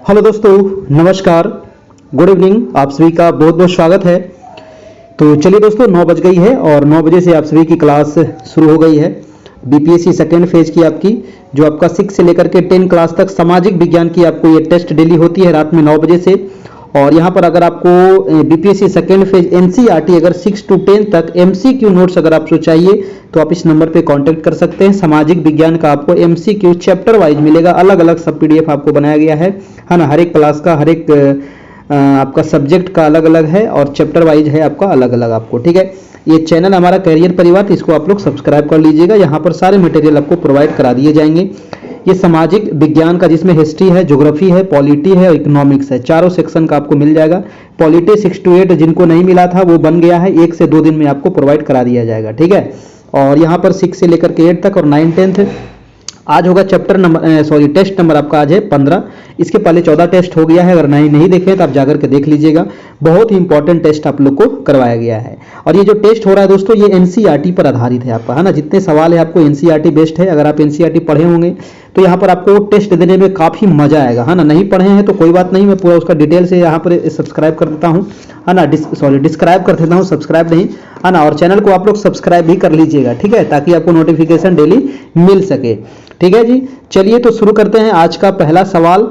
Hello दोस्तों, नमस्कार, good evening. आप सभी का बहुत बहुत स्वागत है। तो चलिए दोस्तों, 9 बज गई है और 9 बजे से आप सभी की क्लास शुरू हो गई है। बीपीएससी सेकेंड फेज की आपकी जो आपका 6 से लेकर के 10 क्लास तक सामाजिक विज्ञान की आपको ये टेस्ट डेली होती है रात में 9 बजे से। और यहाँ पर अगर आपको बीपीएससी सेकेंड फेज एनसीईआरटी अगर 6 to 10 तक एमसीक्यू नोट्स अगर आपको चाहिए तो आप इस नंबर पे कांटेक्ट कर सकते हैं। सामाजिक विज्ञान का आपको एमसीक्यू चैप्टर वाइज मिलेगा, अलग अलग सब पीडीएफ आपको बनाया गया है ना। हर एक क्लास का हर एक आपका सब्जेक्ट का अलग अलग है और चैप्टर वाइज है आपका अलग अलग आपको, ठीक है। ये चैनल हमारा कैरियर परिवार, तो इसको आप लोग सब्सक्राइब कर लीजिएगा। यहाँ पर सारे मटेरियल आपको प्रोवाइड करा दिए जाएंगे। ये सामाजिक विज्ञान का जिसमें हिस्ट्री है, ज्योग्राफी है, पॉलिटी है और इकोनॉमिक्स है, चारों सेक्शन का आपको मिल जाएगा। पॉलिटी 6 to 8 जिनको नहीं मिला था वो बन गया है, 1 से 2 दिन में आपको प्रोवाइड करा दिया जाएगा, ठीक है। और यहाँ पर 6 से लेकर के 8 तक और 9 10th आज होगा चैप्टर नंबर टेस्ट नंबर आपका आज है 15। इसके पहले 14 टेस्ट हो गया है। अगर नहीं देखे तो आप जाकर के देख लीजिएगा। बहुत ही इंपॉर्टेंट टेस्ट आप लोग को करवाया गया है। और ये जो टेस्ट हो रहा है दोस्तों, ये एनसीईआरटी पर आधारित है आपका, है ना। जितने सवाल है आपको एनसीईआरटी बेस्ड है। अगर आप एनसीईआरटी पढ़े होंगे तो यहाँ पर आपको टेस्ट देने में काफ़ी मजा आएगा, है ना। नहीं पढ़े हैं तो कोई बात नहीं, मैं पूरा उसका डिटेल से यहाँ पर सब्सक्राइब कर देता हूँ, है ना। डिस्क्राइब कर देता हूँ, सब्सक्राइब नहीं, है ना। और चैनल को आप लोग सब्सक्राइब भी कर लीजिएगा, ठीक है, ताकि आपको नोटिफिकेशन डेली मिल सके, ठीक है जी। चलिए तो शुरू करते हैं। आज का पहला सवाल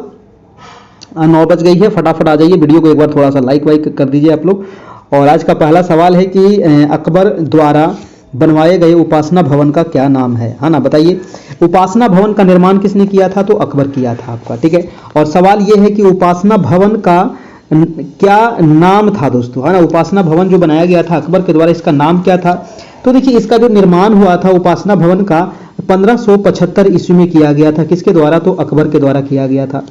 9 बज गई है, फटाफट आ जाइए। वीडियो को एक बार थोड़ा सा लाइक वाइक कर दीजिए आप लोग। और आज का पहला सवाल है कि अकबर द्वारा बनवाए गए उपासना भवन का क्या नाम है ना। बताइए, उपासना भवन का निर्माण किसने किया था? तो अकबर किया था आपका, ठीक है। और सवाल ये है कि उपासना भवन का क्या नाम था दोस्तों, है ना। उपासना भवन जो बनाया गया था अकबर के द्वारा, इसका नाम क्या था? तो देखिए, इसका जो निर्माण हुआ था उपासना भवन का 1575 ईस्वी में किया गया था। किसके द्वारा? तो अकबर के द्वारा किया गया था।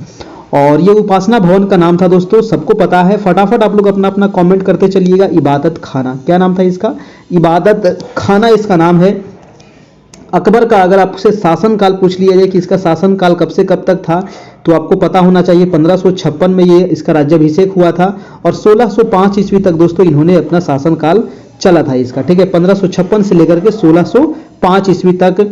और ये उपासना भवन का नाम था दोस्तों, सबको पता है। फटाफट आप लोग अपना अपना कमेंट करते चलिएगा। इबादत खाना, क्या नाम था इसका? इबादत खाना इसका नाम है। अकबर का अगर आपसे शासनकाल पूछ लिया जाए कि इसका शासनकाल कब से कब तक था, तो आपको पता होना चाहिए 1556 में ये इसका राज्याभिषेक हुआ था। और 1605 ईस्वी तक दोस्तों इन्होंने अपना शासनकाल चला था इसका, ठीक है। 1556 से लेकर के 1605 ईस्वी तक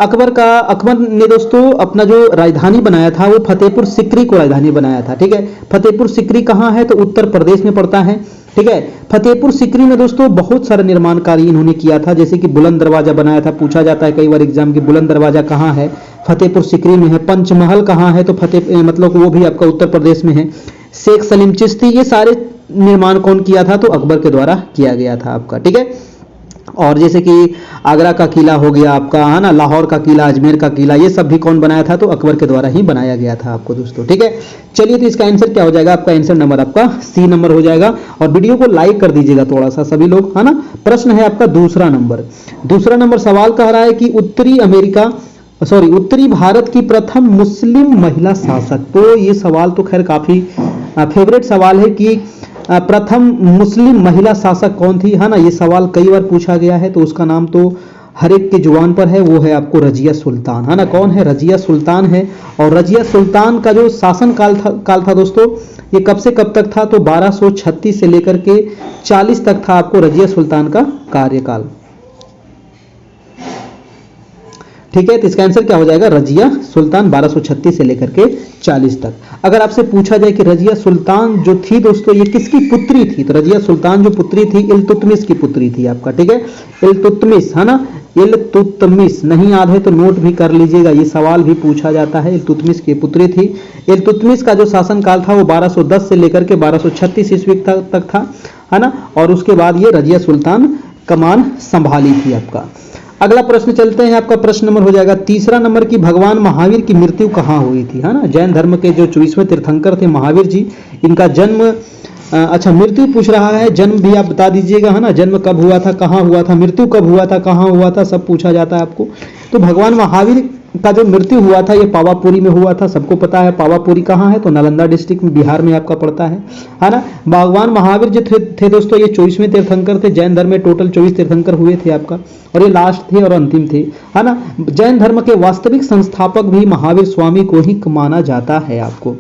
अकबर ने दोस्तों अपना जो राजधानी बनाया था वो फतेहपुर सिकरी को राजधानी बनाया था, ठीक है। फतेहपुर सिकरी कहाँ है? तो उत्तर प्रदेश में पड़ता है, ठीक है। फतेहपुर सिकरी में दोस्तों बहुत सारा निर्माण कार्य इन्होंने किया था। जैसे कि बुलंद दरवाजा बनाया था, पूछा जाता है कई बार एग्जाम की, बुलंद दरवाजा कहाँ है? फतेहपुर सिकरी में है। पंचमहल कहाँ है? तो मतलब वो भी आपका उत्तर प्रदेश में है। शेख सलीम चिश्ती, ये सारे निर्माण कौन किया था? तो अकबर के द्वारा किया गया था आपका, ठीक है। और जैसे कि आगरा का किला हो गया आपका, है ना, लाहौर का किला, अजमेर का किला, ये सब भी कौन बनाया था? तो अकबर के द्वारा ही बनाया गया था आपको दोस्तों, ठीक है। चलिए तो इसका आंसर क्या हो जाएगा? आपका आंसर नंबर आपका सी नंबर हो जाएगा। और वीडियो को लाइक कर दीजिएगा थोड़ा सा सभी लोग, है ना। प्रश्न है आपका दूसरा नंबर सवाल कह रहा है कि उत्तरी भारत की प्रथम मुस्लिम महिला शासक। तो ये सवाल तो खैर काफी फेवरेट सवाल है कि प्रथम मुस्लिम महिला शासक कौन थी, है ना। ये सवाल कई बार पूछा गया है, तो उसका नाम तो हर एक के जुबान पर है, वो है आपको रजिया सुल्तान, है ना। कौन है? रजिया सुल्तान है। और रजिया सुल्तान का जो शासन काल था दोस्तों, ये कब से कब तक था? तो 1236 से लेकर के 40 तक था आपको रजिया सुल्तान का कार्यकाल, ठीक है। तो इसका आंसर क्या हो जाएगा? रजिया सुल्तान 1236 से लेकर के 40 तक। अगर आपसे पूछा जाए कि रजिया सुल्तान जो थी दोस्तों ये किसकी पुत्री थी, तो रजिया सुल्तान जो पुत्री थी इल्तुतमिश की पुत्री थी आपका, ठीक है। इल्तुतमिश, है ना, इल्तुतमिश। नहीं याद है तो नोट भी कर लीजिएगा, ये सवाल भी पूछा जाता है। इल्तुतमिश की पुत्री थी। इल्तुतमिश का जो शासनकाल था वो 1210 से लेकर के 1236 ईस्वी तक था, है ना। और उसके बाद ये रजिया सुल्तान कमान संभाली थी आपका। अगला प्रश्न चलते हैं, आपका प्रश्न नंबर हो जाएगा तीसरा नंबर की भगवान महावीर की मृत्यु कहाँ हुई थी, है ना। जैन धर्म के जो 24वें तीर्थंकर थे महावीर जी, इनका जन्म अच्छा मृत्यु पूछ रहा है, जन्म भी आप बता दीजिएगा, है ना। जन्म कब हुआ था, कहाँ हुआ था, मृत्यु कब हुआ था, कहाँ हुआ था, सब पूछा जाता है आपको। तो भगवान महावीर का जो मृत्यु हुआ था ये पावापुरी में हुआ था, सबको पता है। पावापुरी कहाँ है? तो नालंदा डिस्ट्रिक्ट में, बिहार में आपका पड़ता है ना। भगवान महावीर जो थे दोस्तों ये 24वें तीर्थंकर थे। जैन धर्म में टोटल 24 तीर्थंकर हुए थे आपका, और ये लास्ट थे और अंतिम थे, है ना। जैन धर्म के वास्तविक संस्थापक भी महावीर स्वामी को ही माना जाता है आपको,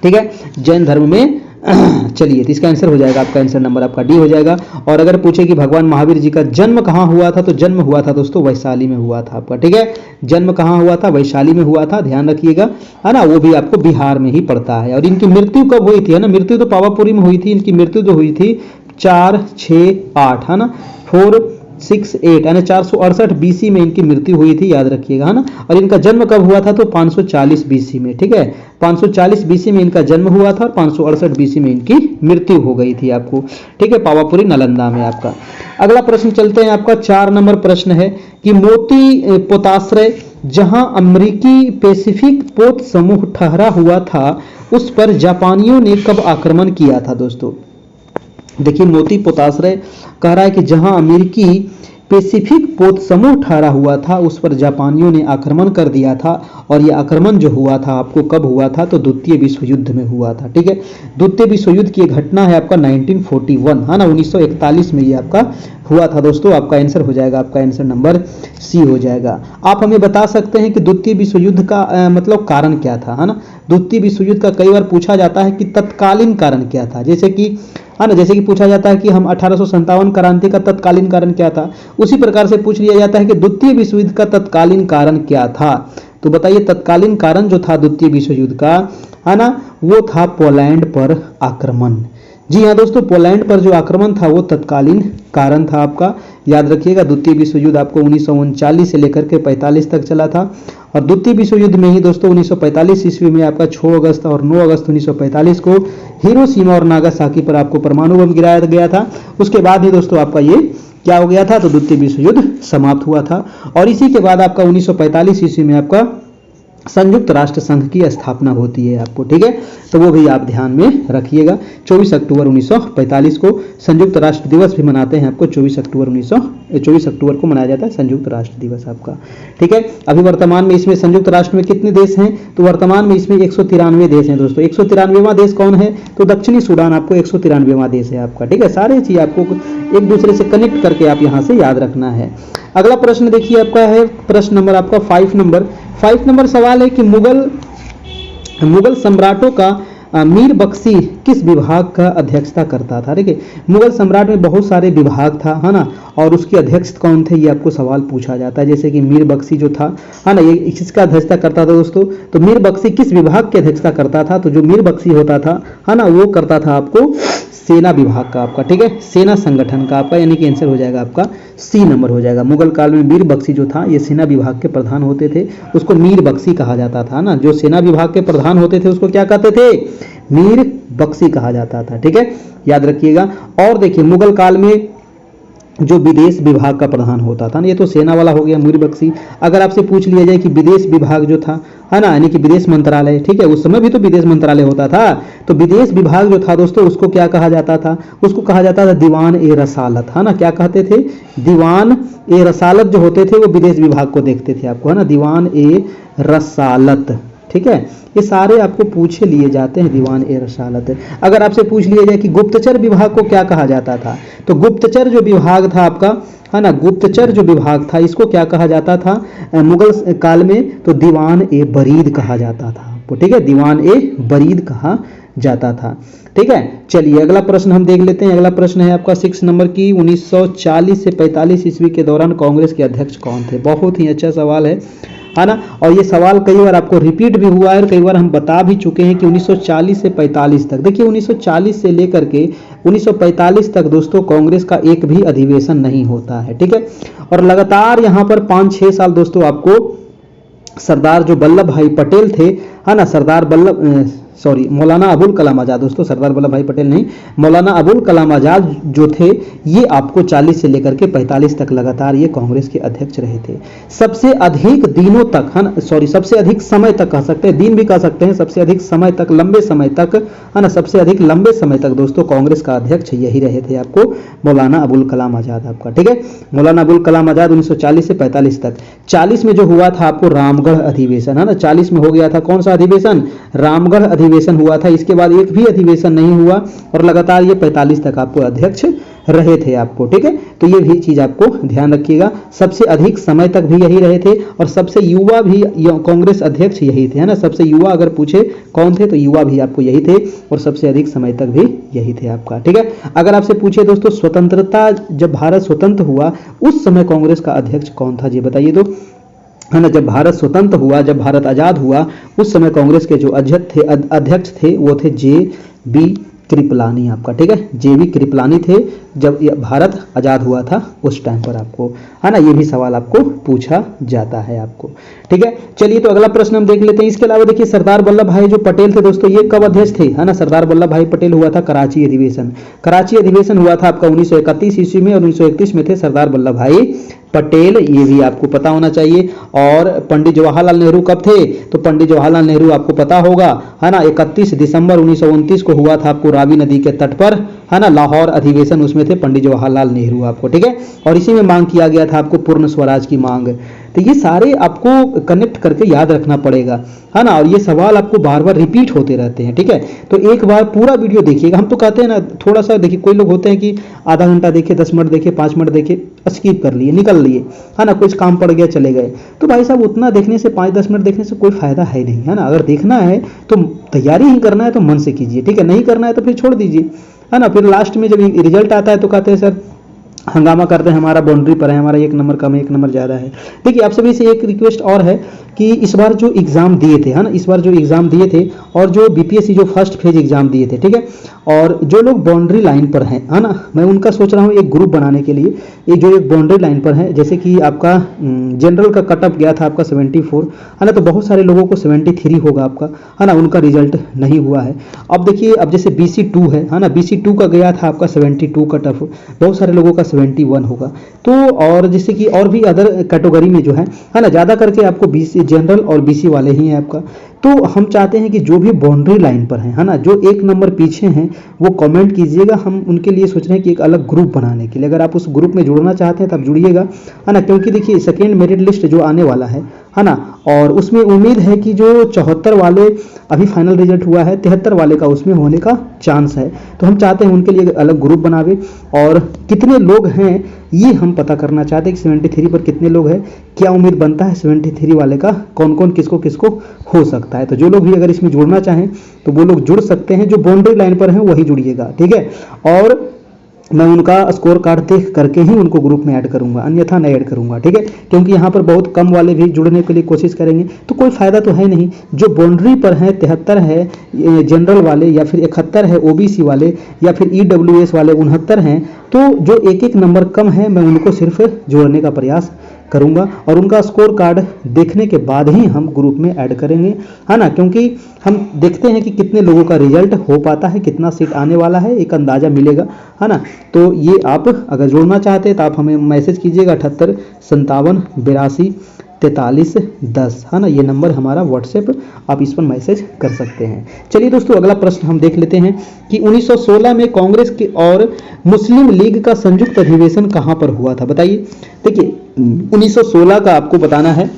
ठीक है। जैन धर्म में चलिए, तो इसका आंसर हो जाएगा, आपका आंसर नंबर आपका डी हो जाएगा। और अगर पूछे कि भगवान महावीर जी का जन्म कहाँ हुआ था, तो जन्म हुआ था दोस्तों वैशाली में हुआ था आपका, ठीक है। जन्म कहाँ हुआ था, वैशाली में हुआ था, ध्यान रखिएगा, है ना। वो भी आपको बिहार में ही पड़ता है। और इनकी मृत्यु कब हुई थी, है ना, मृत्यु तो पावापुरी में हुई थी। इनकी मृत्यु जो हुई थी 468, है ना, 468 यानी 468 बीसी में इनकी मृत्यु हुई थी, याद रखिएगा, है ना। और इनका जन्म कब हुआ था, तो 540 बीसी में, ठीक है। 540 बीसी में इनका जन्म हुआ था और 568 बीसी में इनकी मृत्यु हो गई थी आपको, ठीक है, पावापुरी नालंदा में आपका। अगला प्रश्न चलते हैं, आपका 4 नंबर प्रश्न है कि मोती पोताश्रय जहां अमेरिकी पैसिफिक पोत समूह ठहरा हुआ था, उस पर जापानियों ने कब आक्रमण किया था दोस्तों। देखिए, मोती पोताश्रय कह रहा है कि जहां अमेरिकी पैसिफिक पोत समूह ठहरा हुआ था, उस पर जापानियों ने आक्रमण कर दिया था। और यह आक्रमण जो हुआ था आपको कब हुआ था, तो द्वितीय विश्व युद्ध में हुआ था, ठीक है। द्वितीय विश्व युद्ध की घटना है आपका 1941, है ना, 1941 में ये आपका हुआ था दोस्तों। आपका आंसर हो जाएगा, आपका आंसर नंबर सी हो जाएगा। आप हमें बता सकते हैं कि द्वितीय विश्व युद्ध का मतलब कारण क्या था, है ना। द्वितीय विश्व युद्ध का कई बार पूछा जाता है कि तत्कालीन कारण क्या था, जैसे कि, है ना, जैसे कि पूछा जाता है कि हम 1857 क्रांति का तत्कालीन कारण क्या था, उसी प्रकार से पूछ लिया जाता है कि द्वितीय विश्व युद्ध का तत्कालीन कारण क्या था। तो बताइए, तत्कालीन कारण जो था द्वितीय विश्व युद्ध का, है ना, वो था पोलैंड पर आक्रमण। जी हाँ दोस्तों, पोलैंड पर जो आक्रमण था वो तत्कालीन कारण था आपका, याद रखिएगा। द्वितीय विश्व युद्ध आपको 1939 से लेकर के 45 तक चला था। और द्वितीय विश्व युद्ध में ही दोस्तों 1945 ईस्वी में आपका 6 अगस्त और 9 अगस्त 1945 को हिरोशिमा और नागासाकी पर आपको परमाणु बम गिराया गया था। उसके बाद ही दोस्तों आपका ये क्या हो गया था, तो द्वितीय विश्व युद्ध समाप्त हुआ था। और इसी के बाद आपका 1945 ईस्वी में आपका संयुक्त राष्ट्र संघ की स्थापना होती है आपको, ठीक है। तो वो भी आप ध्यान में रखिएगा। 24 अक्टूबर 1945 को संयुक्त राष्ट्र दिवस भी मनाते हैं आपको। 24 अक्टूबर को मनाया जाता है संयुक्त राष्ट्र दिवस आपका, ठीक है। अभी वर्तमान में इसमें संयुक्त राष्ट्र में कितने देश हैं, तो वर्तमान में इसमें 193 देश हैं दोस्तों। 193वां देश कौन है, तो दक्षिणी सूडान आपको 193वां देश है आपका, ठीक है। सारे चीज आपको एक दूसरे से कनेक्ट करके आप यहाँ से याद रखना है। अगला प्रश्न देखिए आपका है प्रश्न नंबर आपका 5 नंबर सवाल है कि मुगल सम्राटों का मीर बख्शी किस विभाग का अध्यक्षता करता था। देखिए, मुगल सम्राट में बहुत सारे विभाग था, है ना, और उसके अध्यक्ष कौन थे, ये आपको सवाल पूछा जाता है। जैसे कि मीर बख्शी जो था, है ना, ये किसका अध्यक्षता करता था दोस्तों, तो मीर बख्शी किस विभाग की अध्यक्षता करता था, तो जो मीर बख्शी होता था, है ना, वो करता था आपको सेना विभाग का आपका, ठीक है, सेना संगठन का आपका, यानी कि आंसर हो जाएगा आपका सी नंबर हो जाएगा। मुगल काल में मीर बख्शी जो था ये सेना विभाग के प्रधान होते थे, उसको मीर बख्शी कहा जाता था ना। जो सेना विभाग के प्रधान होते थे उसको क्या कहते थे, मीर बख्शी कहा जाता था, ठीक है, याद रखिएगा। और देखिए, मुगल काल में जो विदेश विभाग का प्रधान होता था ना, ये तो सेना वाला हो गया मीर बख्शी। अगर आपसे पूछ लिया जाए कि विदेश विभाग जो था, है ना, यानी कि विदेश मंत्रालय, ठीक है, उस समय भी तो विदेश मंत्रालय होता था, तो विदेश विभाग जो था दोस्तों उसको क्या कहा जाता था, उसको कहा जाता था दीवान ए रसालत, है ना। क्या कहते थे, दीवान ए रसालत जो होते थे वो विदेश विभाग को देखते थे आपको, है ना, दीवान ए रसालत, ठीक है। ये सारे आपको पूछे लिए जाते हैं, दीवान ए रसालत। अगर आपसे पूछ लिया जाए कि गुप्तचर विभाग को क्या कहा जाता था, तो गुप्तचर जो विभाग था आपका, है ना, गुप्तचर जो विभाग था इसको क्या कहा जाता था मुगल काल में, तो दीवान ए बरीद कहा जाता था आपको, ठीक है, दीवान ए बरीद कहा जाता था, ठीक है। चलिए अगला प्रश्न हम देख लेते हैं। अगला प्रश्न है आपका 6 नंबर की 1940 से 45 ईस्वी के दौरान कांग्रेस के अध्यक्ष कौन थे। बहुत ही अच्छा सवाल है ना, और ये सवाल कई बार आपको रिपीट भी हुआ है और कई बार हम बता भी चुके हैं कि 1940 से 45 तक। देखिए 1940 से लेकर के 1945 तक दोस्तों कांग्रेस का एक भी अधिवेशन नहीं होता है, ठीक है। और लगातार यहाँ पर 5-6 साल दोस्तों आपको सरदार जो वल्लभ भाई पटेल थे, है ना, मौलाना अबुल कलाम आजाद, दोस्तों सरदार वल्लभ भाई पटेल नहीं, मौलाना अबुल कलाम आजाद जो थे ये आपको 40 से लेकर के 45 तक लगातार ये कांग्रेस के अध्यक्ष रहे थे। सबसे अधिक दिनों तक, है ना, सबसे अधिक समय तक कह सकते हैं, दिन भी कह सकते हैं, सबसे अधिक समय तक, लंबे समय तक, है ना, सबसे अधिक लंबे समय तक दोस्तों कांग्रेस का अध्यक्ष यही रहे थे आपको मौलाना अबुल कलाम आजाद आपका, ठीक है। मौलाना अबुल कलाम आजाद 1940 से 45 तक। 40 में जो हुआ था आपको रामगढ़ अधिवेशन, है ना, 40 में हो गया था कौन सा अधिवेशन, रामगढ़ अधिवेशन हुआ था। इसके बाद एक भी अधिवेशन नहीं हुआ और लगातार ये 45 तक आपको अध्यक्ष रहे थे आपको, ठीक है। तो ये भी चीज आपको ध्यान रखिएगा, सबसे अधिक समय तक भी यही रहे थे और सबसे युवा भी कांग्रेस अध्यक्ष यही थे, है ना। सबसे युवा अगर पूछे कौन थे तो युवा भी आपको यही थे और सबसे अधिक समय तक भी यही थे आपका, ठीक है। अगर आपसे पूछे दोस्तों स्वतंत्रता, जब भारत स्वतंत्र हुआ उस समय कांग्रेस का अध्यक्ष कौन था, जी बताइए तो, है ना। जब भारत स्वतंत्र हुआ, जब भारत आजाद हुआ, उस समय कांग्रेस के जो अध्यक्ष थे वो थे JB कृपलानी आपका, ठीक है। JB कृपलानी थे जब भारत आजाद हुआ था उस टाइम पर आपको, है ना। ये भी सवाल आपको पूछा जाता है आपको, ठीक है। चलिए तो अगला प्रश्न हम देख लेते हैं। इसके अलावा देखिए सरदार वल्लभ भाई जो पटेल थे दोस्तों, ये कब अध्यक्ष थे, है ना। सरदार वल्लभ भाई पटेल हुआ था कराची अधिवेशन। कराची अधिवेशन हुआ था आपका 1931 ईस्वी में और 1931 में थे सरदार वल्लभ भाई पटेल, ये भी आपको पता होना चाहिए। और पंडित जवाहरलाल नेहरू कब थे, तो पंडित जवाहरलाल नेहरू आपको पता होगा, है ना। 31 दिसंबर 1929 को हुआ था आपको रावी नदी के तट पर, है ना, लाहौर अधिवेशन, उसमें थे पंडित जवाहरलाल नेहरू आपको, ठीक है। और इसी में मांग किया गया था आपको पूर्ण स्वराज की मांग। तो ये सारे आपको कनेक्ट करके याद रखना पड़ेगा, है ना। और ये सवाल आपको बार बार रिपीट होते रहते हैं, ठीक है। तो एक बार पूरा वीडियो देखिएगा। हम तो कहते हैं ना थोड़ा सा देखिए, कोई लोग होते हैं कि आधा घंटा देखे, 10 मिनट देखे, 5 मिनट देखे, स्किप कर लिए, निकल लिए, है ना, कुछ काम पड़ गया चले गए। तो भाई साहब उतना देखने से, 5-10 मिनट देखने से कोई फायदा है नहीं, है ना। अगर देखना है तो तैयारी ही करना है तो मन से कीजिए, ठीक है। नहीं करना है तो फिर छोड़ दीजिए, है ना। फिर लास्ट में जब रिजल्ट आता है तो कहते हैं सर हंगामा करते हैं, हमारा बाउंड्री पर है, हमारा 1 नंबर कम है, 1 नंबर ज़्यादा है। देखिए आप सभी से एक रिक्वेस्ट और है कि इस बार जो एग्ज़ाम दिए थे, है ना, इस बार जो एग्ज़ाम दिए थे और जो BPSC जो फर्स्ट फेज एग्ज़ाम दिए थे, ठीक है, और जो लोग बाउंड्री लाइन पर हैं, है ना, मैं उनका सोच रहा हूँ एक ग्रुप बनाने के लिए। ये जो एक बाउंड्री लाइन पर है, जैसे कि आपका जनरल का कट ऑफ गया था आपका 74, है ना, तो बहुत सारे लोगों को 73 होगा आपका, है ना, उनका रिजल्ट नहीं हुआ है। अब देखिए, अब जैसे BC2 है ना, BC2 का गया था आपका 72 कट ऑफ, बहुत सारे लोगों का 71 होगा। तो और जैसे कि और भी अदर कैटेगरी में जो है ना, ज़्यादा करके आपको BC जनरल और BC वाले ही हैं आपका। तो हम चाहते हैं कि जो भी बाउंड्री लाइन पर है ना, जो 1 नंबर पीछे हैं, वो कमेंट कीजिएगा। हम उनके लिए सोच रहे हैं कि एक अलग ग्रुप बनाने के लिए, अगर आप उस ग्रुप में जुड़ना चाहते हैं तब जुड़िएगा, है ना। क्योंकि देखिए सेकेंड मेरिट लिस्ट जो आने वाला है ना, और उसमें उम्मीद है कि जो 74 वाले अभी फाइनल रिजल्ट हुआ है, 73 वाले का उसमें होने का चांस है। तो हम चाहते हैं उनके लिए अलग ग्रुप बनावे और कितने लोग हैं ये हम पता करना चाहते हैं कि 73 पर कितने लोग हैं, क्या उम्मीद बनता है 73 वाले का, कौन कौन किसको किसको हो सकता है। तो जो लोग भी अगर इसमें जुड़ना चाहें तो वो लोग जुड़ सकते हैं, जो बाउंड्री लाइन पर हैं वही जुड़िएगा, ठीक है। और मैं उनका स्कोर कार्ड देख करके ही उनको ग्रुप में ऐड करूंगा, अन्यथा नहीं ऐड करूंगा, ठीक है। क्योंकि यहाँ पर बहुत कम वाले भी जुड़ने के लिए कोशिश करेंगे तो कोई फायदा तो है नहीं। जो बाउंड्री पर है 73 है जनरल वाले, या फिर 71 है OBC वाले, या फिर EWS वाले 69 हैं, तो जो 1-1 नंबर कम है मैं उनको सिर्फ जोड़ने का प्रयास करूंगा और उनका स्कोर कार्ड देखने के बाद ही हम ग्रुप में ऐड करेंगे, है ना। क्योंकि हम देखते हैं कि कितने लोगों का रिजल्ट हो पाता है, कितना सीट आने वाला है, एक अंदाजा मिलेगा, है ना। तो ये आप अगर जोड़ना चाहते हैं तो आप हमें मैसेज कीजिएगा 78 57 82 43 10, है ना, ये नंबर हमारा व्हाट्सएप, आप इस पर मैसेज कर सकते हैं। चलिए दोस्तों अगला प्रश्न हम देख लेते हैं कि 1916 में कांग्रेस की और मुस्लिम लीग का संयुक्त अधिवेशन कहां पर हुआ था, बताइए। देखिए 1916 का आपको बताना है,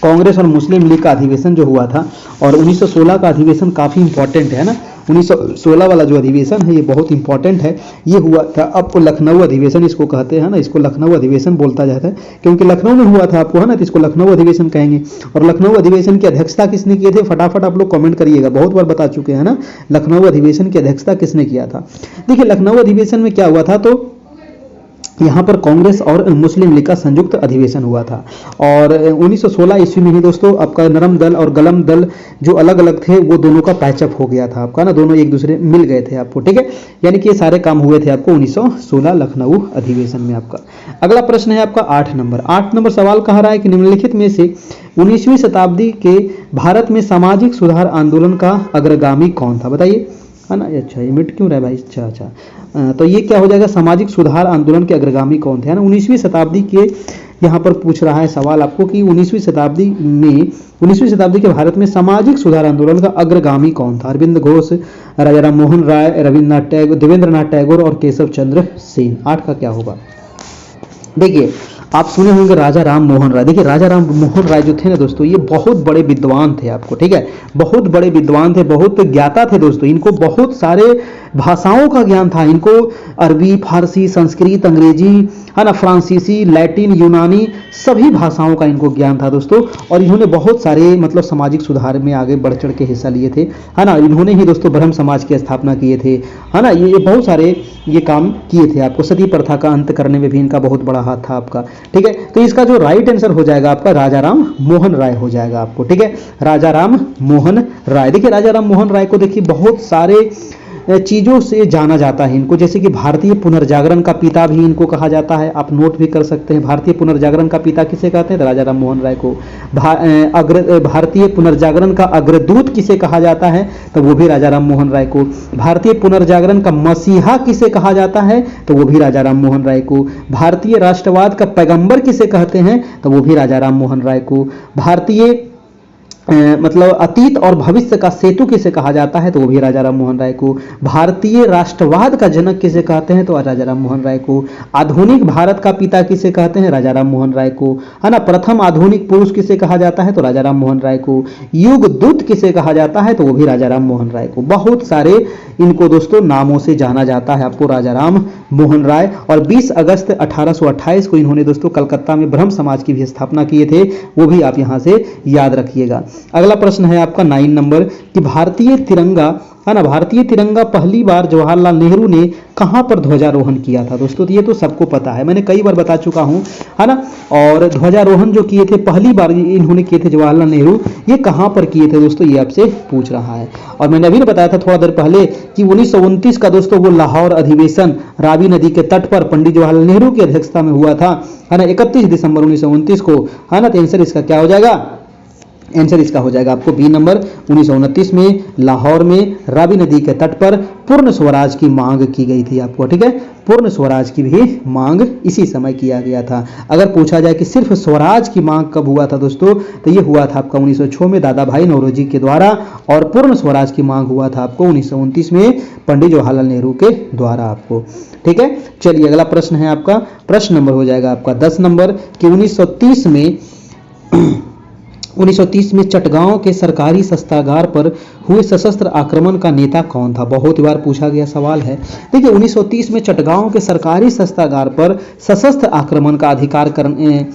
कांग्रेस और मुस्लिम लीग का अधिवेशन जो हुआ था, और 1916 का अधिवेशन काफ़ी इंपॉर्टेंट है ना। 1916 वाला जो अधिवेशन है ये बहुत इंपॉर्टेंट है। ये हुआ था आपको लखनऊ अधिवेशन इसको कहते हैं ना, इसको लखनऊ अधिवेशन बोलता जाता है क्योंकि लखनऊ में हुआ था आपको, है ना, तो इसको लखनऊ अधिवेशन कहेंगे। और लखनऊ अधिवेशन की अध्यक्षता किसने किए थे, फटाफट आप लोग कमेंट करिएगा, बहुत बार बता चुके हैं ना, लखनऊ अधिवेशन की अध्यक्षता किसने किया था। देखिए लखनऊ अधिवेशन में क्या हुआ था, तो यहाँ पर कांग्रेस और मुस्लिम लीग का संयुक्त अधिवेशन हुआ था। और 1916 ईस्वी में ही दोस्तों आपका नरम दल और गलम दल जो अलग अलग थे वो दोनों का पैचअप हो गया था आपका ना, दोनों एक दूसरे मिल गए थे आपको, ठीक है। यानी कि ये सारे काम हुए थे आपको 1916 लखनऊ अधिवेशन में आपका। अगला प्रश्न है आपका 8 नंबर। 8 नंबर सवाल कह रहा है कि निम्नलिखित में से 19वीं शताब्दी के भारत में सामाजिक सुधार आंदोलन का अग्रगामी कौन था, बताइए, है ना। अच्छा ये मिट क्यों रहा है भाई, अच्छा तो ये क्या हो जाएगा, सामाजिक सुधार आंदोलन के अग्रगामी कौन थे, है ना। 19वीं शताब्दी के यहाँ पर पूछ रहा है सवाल आपको कि 19वीं शताब्दी के भारत में सामाजिक सुधार आंदोलन का अग्रगामी कौन था। अरविंद घोष, राजा राम मोहन राय, रविन्द्रनाथ टैगोर, देवेंद्रनाथ टैगोर और केशव चंद्र सेन। 8 का क्या होगा। देखिए आप सुने होंगे राजा राम मोहन राय। देखिए राजा राम मोहन राय जो थे ना दोस्तों, ये बहुत बड़े विद्वान थे आपको, ठीक है, बहुत बड़े विद्वान थे, बहुत ज्ञाता थे दोस्तों। इनको बहुत सारे भाषाओं का ज्ञान था। इनको अरबी, फारसी, संस्कृत, अंग्रेजी, है ना, फ्रांसीसी, लैटिन, यूनानी सभी भाषाओं का इनको ज्ञान था दोस्तों। और इन्होंने बहुत सारे मतलब सामाजिक सुधार में आगे बढ़ चढ़ के हिस्सा लिए थे, है ना। इन्होंने ही दोस्तों ब्रह्म समाज की स्थापना किए थे, है ना। ये बहुत सारे ये काम किए थे। आपको सती प्रथा का अंत करने में भी इनका बहुत बड़ा हाथ था आपका, ठीक है। तो इसका जो राइट आंसर हो जाएगा आपका राजा राम मोहन राय हो जाएगा आपको, ठीक है, राजा राम मोहन राय। देखिए राजा राम मोहन राय को देखिए बहुत सारे चीज़ों से जाना जाता है इनको, जैसे कि भारतीय पुनर्जागरण का पिता भी इनको कहा जाता है। आप नोट भी कर सकते हैं, भारतीय पुनर्जागरण का पिता किसे कहते हैं, तो राजा राम मोहन राय को। भारतीय पुनर्जागरण का अग्रदूत किसे कहा जाता है, तो वो भी राजा राम मोहन राय को। भारतीय पुनर्जागरण का मसीहा किसे कहा जाता है, तो वो भी राजा राम मोहन राय को। भारतीय राष्ट्रवाद का पैगंबर किसे कहते हैं, तो वो भी राजा राम मोहन राय को। भारतीय मतलब अतीत और भविष्य का सेतु किसे कहा जाता है, तो वो भी राजा राम मोहन राय को। भारतीय राष्ट्रवाद का जनक किसे कहते हैं, तो राजा राम मोहन राय को। आधुनिक भारत का पिता किसे कहते हैं, राजा राम मोहन राय को, है ना। प्रथम आधुनिक पुरुष किसे कहा जाता है, तो राजा राम मोहन राय को। युग दूत किसे कहा जाता है, तो वो भी राजा राम मोहन राय को। बहुत सारे इनको दोस्तों नामों से जाना जाता है आपको, राजा राम मोहन राय। और 20 अगस्त 1828 को इन्होंने दोस्तों कलकत्ता में ब्रह्म समाज की भी स्थापना किए थे, वो भी आप यहां से याद रखिएगा। अगला प्रश्न है आपका 9 नंबर कि भारतीय तिरंगा, है ना, भारतीय तिरंगा पहली बार जवाहरलाल नेहरू ने कहां पर ध्वजारोहण किया था दोस्तों, तो ये तो सबको पता है, मैंने कई बार बता चुका हूं, है ना। और ध्वजारोहण जो किए थे पहली बार इन्होंने किए थे जवाहरलाल नेहरू, ये कहां पर किए थे दोस्तों, ये आपसे पूछ रहा है। और मैंने अभी बताया था थोड़ा देर पहले कि 1929 का दोस्तों वो लाहौर अधिवेशन रावी नदी के तट पर पंडित जवाहरलाल नेहरू की अध्यक्षता में हुआ था, है ना, 31 दिसंबर 1929 को, है ना। तो आंसर इसका क्या हो जाएगा, आंसर इसका हो जाएगा आपको बी नंबर। 1929 में लाहौर में रावी नदी के तट पर पूर्ण स्वराज की मांग की गई थी आपको, ठीक है, पूर्ण स्वराज की भी मांग इसी समय किया गया था। अगर पूछा जाए कि सिर्फ स्वराज की मांग कब हुआ था दोस्तों, तो ये हुआ था आपका 1906 में दादा भाई नौरोजी के द्वारा, और पूर्ण स्वराज की मांग हुआ था आपको 1929 में पंडित जवाहरलाल नेहरू के द्वारा आपको, ठीक है। चलिए अगला प्रश्न है आपका, प्रश्न नंबर हो जाएगा आपका 10 नंबर कि 1930 में चटगांव के सरकारी शस्त्रागार पर हुए सशस्त्र आक्रमण का नेता कौन था। बहुत ही बार पूछा गया सवाल है। देखिए 1930 में चटगांव के सरकारी शस्त्रागार पर सशस्त्र आक्रमण का अधिकार करने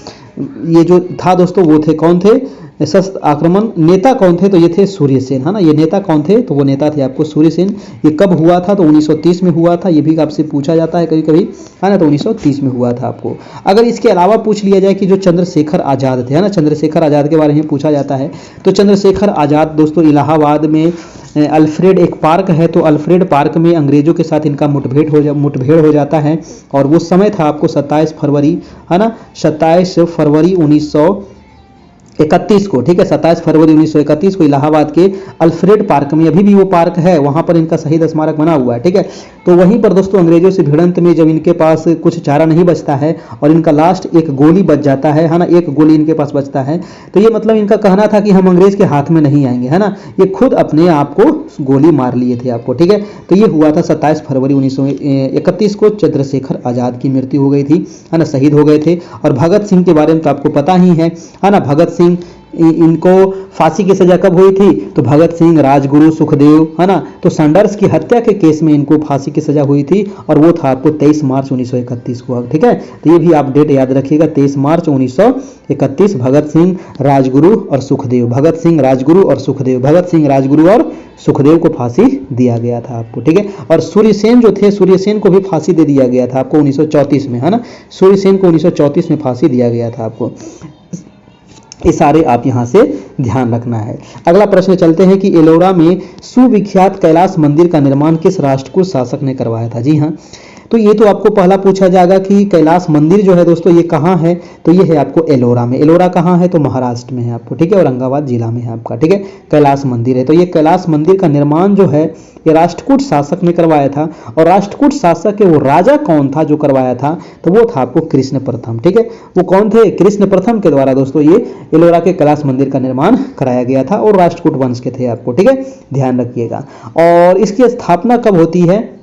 ये जो था दोस्तों, वो थे कौन थे, सशस्त्र आक्रमण नेता कौन थे, तो ये थे सूर्यसेन, है ना। ये नेता कौन थे, तो वो नेता थे आपको सूर्यसेन। ये कब हुआ था, तो 1930 में हुआ था, ये भी आपसे पूछा जाता है कभी कभी, है ना। तो 1930 में हुआ था आपको। अगर इसके अलावा पूछ लिया जाए कि जो चंद्रशेखर आज़ाद थे, है ना, चंद्रशेखर आज़ाद के बारे में पूछा जाता है, तो चंद्रशेखर आज़ाद दोस्तों इलाहाबाद में अल्फ्रेड एक पार्क है, तो अल्फ्रेड पार्क में अंग्रेजों के साथ इनका मुठभेड़ हो जाता है। और वो समय था आपको 27 फरवरी, है ना, 27 फरवरी 1931 को, ठीक है, 27 फरवरी 1931 को इलाहाबाद के अल्फ्रेड पार्क में, अभी भी वो पार्क है, वहां पर इनका शहीद स्मारक बना हुआ है, ठीक है। तो वहीं पर दोस्तों अंग्रेजों से भिड़ंत में जब इनके पास कुछ चारा नहीं बचता है और इनका लास्ट एक गोली बच जाता है ना, एक गोली इनके पास बचता है, तो ये मतलब इनका कहना था कि हम अंग्रेज के हाथ में नहीं आएंगे, है ना। ये खुद अपने आप को गोली मार लिए थे आपको, ठीक है। तो ये हुआ था 27 फरवरी 1931 को चंद्रशेखर आजाद की मृत्यु हो गई थी, है ना, शहीद हो गए थे। और भगत सिंह के बारे में तो आपको पता ही है ना। भगत सिंह इनको फांसी की सजा कब हुई थी, तो भगत सिंह, राजगुरु, सुखदेव, है ना, तो सैंडर्स की हत्या के केस में इनको फांसी की सजा हुई थी, और वो था आपको 23 मार्च 1931 को, ठीक है। तो ये भी आप डेट याद रखिएगा, 23 मार्च 1931 भगत सिंह, राजगुरु और सुखदेव, भगत सिंह, राजगुरु और सुखदेव, भगत सिंह, राजगुरु और सुखदेव को फांसी दिया गया था आपको, ठीक है। और सूर्यसेन जो थे, सूर्यसेन को भी फांसी दे दिया गया था आपको 1934 में, है ना, सूर्यसेन को 1934 में फांसी दिया गया था आपको। ये सारे आप यहां से ध्यान रखना है। अगला प्रश्न चलते हैं कि एलोरा में सुविख्यात कैलाश मंदिर का निर्माण किस राष्ट्रकूट शासक ने करवाया था। जी हाँ, तो ये तो आपको पहला पूछा जाएगा कि कैलाश मंदिर जो है दोस्तों ये कहाँ है, तो ये है आपको एलोरा में। एलोरा कहाँ है, तो महाराष्ट्र में है आपको, ठीक है, औरंगाबाद जिला में है आपका, ठीक है। कैलाश मंदिर है, तो ये कैलाश मंदिर का निर्माण जो है ये राष्ट्रकूट शासक ने करवाया था। और राष्ट्रकूट शासक के वो राजा कौन था जो करवाया था, तो वो था आपको कृष्ण प्रथम, ठीक है। वो कौन थे, कृष्ण प्रथम के द्वारा दोस्तों ये एलोरा के कैलाश मंदिर का निर्माण कराया गया था, और राष्ट्रकूट वंश के थे आपको, ठीक है, ध्यान रखिएगा। और इसकी स्थापना कब होती है,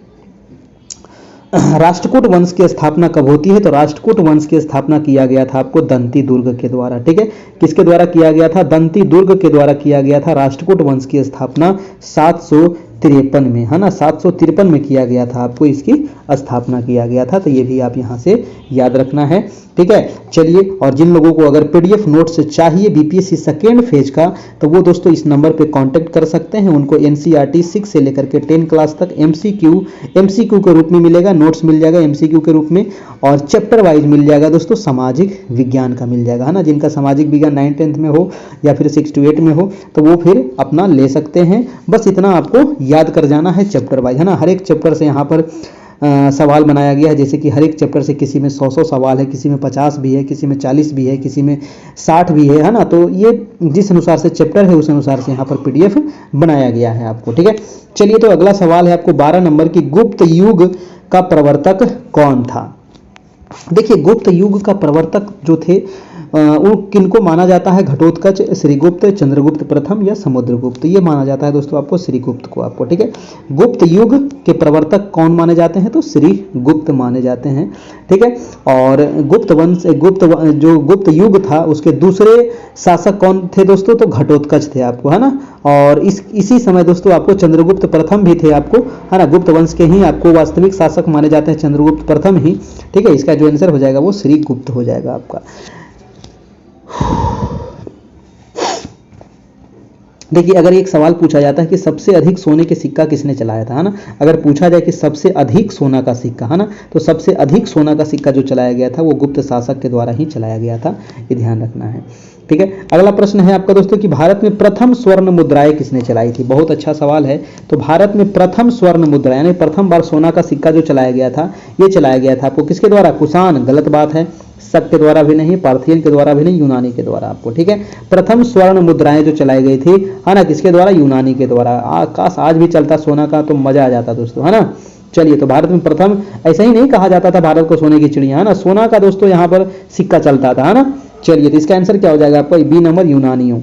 राष्ट्रकूट वंश की स्थापना कब होती है? तो राष्ट्रकूट वंश की स्थापना किया गया था आपको दंती दुर्ग के द्वारा। ठीक है, किसके द्वारा किया गया था? दंती दुर्ग के द्वारा किया गया था राष्ट्रकूट वंश की स्थापना 753 में, है ना, 753 में किया गया था, आपको इसकी स्थापना किया गया था। तो ये भी आप यहाँ से याद रखना है। ठीक है, चलिए, और जिन लोगों को अगर पीडीएफ नोट्स चाहिए बीपीएससी सेकेंड फेज का, तो वो दोस्तों इस नंबर पे कांटेक्ट कर सकते हैं। उनको एनसीईआरटी 6 से लेकर के 10 क्लास तक एमसीक्यू के रूप में मिलेगा, नोट्स मिल जाएगा एमसीक्यू के रूप में, और चैप्टर वाइज मिल जाएगा दोस्तों, सामाजिक विज्ञान का मिल जाएगा, है ना। जिनका सामाजिक विज्ञान 9th 10th में हो या फिर 6 to 8 में हो, तो वो फिर अपना ले सकते हैं। बस इतना आपको याद कर जाना है चैप्टर वाइज, है ना। हर एक चैप्टर से यहाँ पर सवाल बनाया गया है, जैसे कि हर एक चैप्टर से किसी में 100 सवाल है, किसी में 50 भी है, किसी में 40 भी है, किसी में 60 भी है ना। तो ये जिस अनुसार से चैप्टर है उस अनुसार से यहाँ पर पीडीएफ बनाया गया है आपको। ठीक है, चलिए, तो अगला सवाल है आपको 12 नंबर की, गुप्त युग का प्रवर्तक कौन था? देखिए, गुप्त युग का प्रवर्तक जो थे उन किनको माना जाता है? घटोत्कच, श्रीगुप्त, चंद्रगुप्त प्रथम या समुद्रगुप्त। ये माना जाता है दोस्तों आपको श्रीगुप्त को आपको। ठीक है, गुप्त युग के प्रवर्तक कौन माने जाते हैं? तो श्रीगुप्त माने जाते हैं। ठीक है, और जो गुप्त युग था उसके दूसरे शासक कौन थे दोस्तों? तो घटोत्कच थे आपको, है ना। और इसी समय दोस्तों आपको चंद्रगुप्त प्रथम भी थे आपको, है ना। गुप्त वंश के ही आपको वास्तविक शासक माने जाते हैं चंद्रगुप्त प्रथम ही। ठीक है, इसका जो आंसर हो जाएगा वो श्रीगुप्त हो जाएगा आपका। देखिए, अगर एक सवाल पूछा जाता है कि सबसे अधिक सोने के सिक्का किसने चलाया था, है ना, अगर पूछा जाए कि सबसे अधिक सोना का सिक्का, है ना, तो सबसे अधिक सोना का सिक्का जो चलाया गया था वो गुप्त शासक के द्वारा ही चलाया गया था, ये ध्यान रखना है। ठीक है, अगला प्रश्न है आपका दोस्तों कि भारत में प्रथम स्वर्ण मुद्राएं किसने चलाई थी? बहुत अच्छा सवाल है। तो भारत में प्रथम स्वर्ण मुद्रा यानी प्रथम बार सोना का सिक्का जो चलाया गया था, ये चलाया गया था आपको किसके द्वारा? कुषाण, गलत बात है, शक के द्वारा भी नहीं, पार्थियन के द्वारा भी नहीं, यूनानी के द्वारा आपको। ठीक है, प्रथम स्वर्ण मुद्राएं जो चलाई गई थी, है ना, किसके द्वारा? यूनानी के द्वारा। काश आज भी चलता सोना का तो मजा आ जाता दोस्तों, है ना। चलिए, तो भारत में प्रथम, ऐसा ही नहीं कहा जाता था भारत को सोने की चिड़िया, है ना, सोना का दोस्तों यहाँ पर सिक्का चलता था, है ना। चलिए, तो इसका आंसर क्या हो जाएगा आपका? बी नंबर, यूनानियों।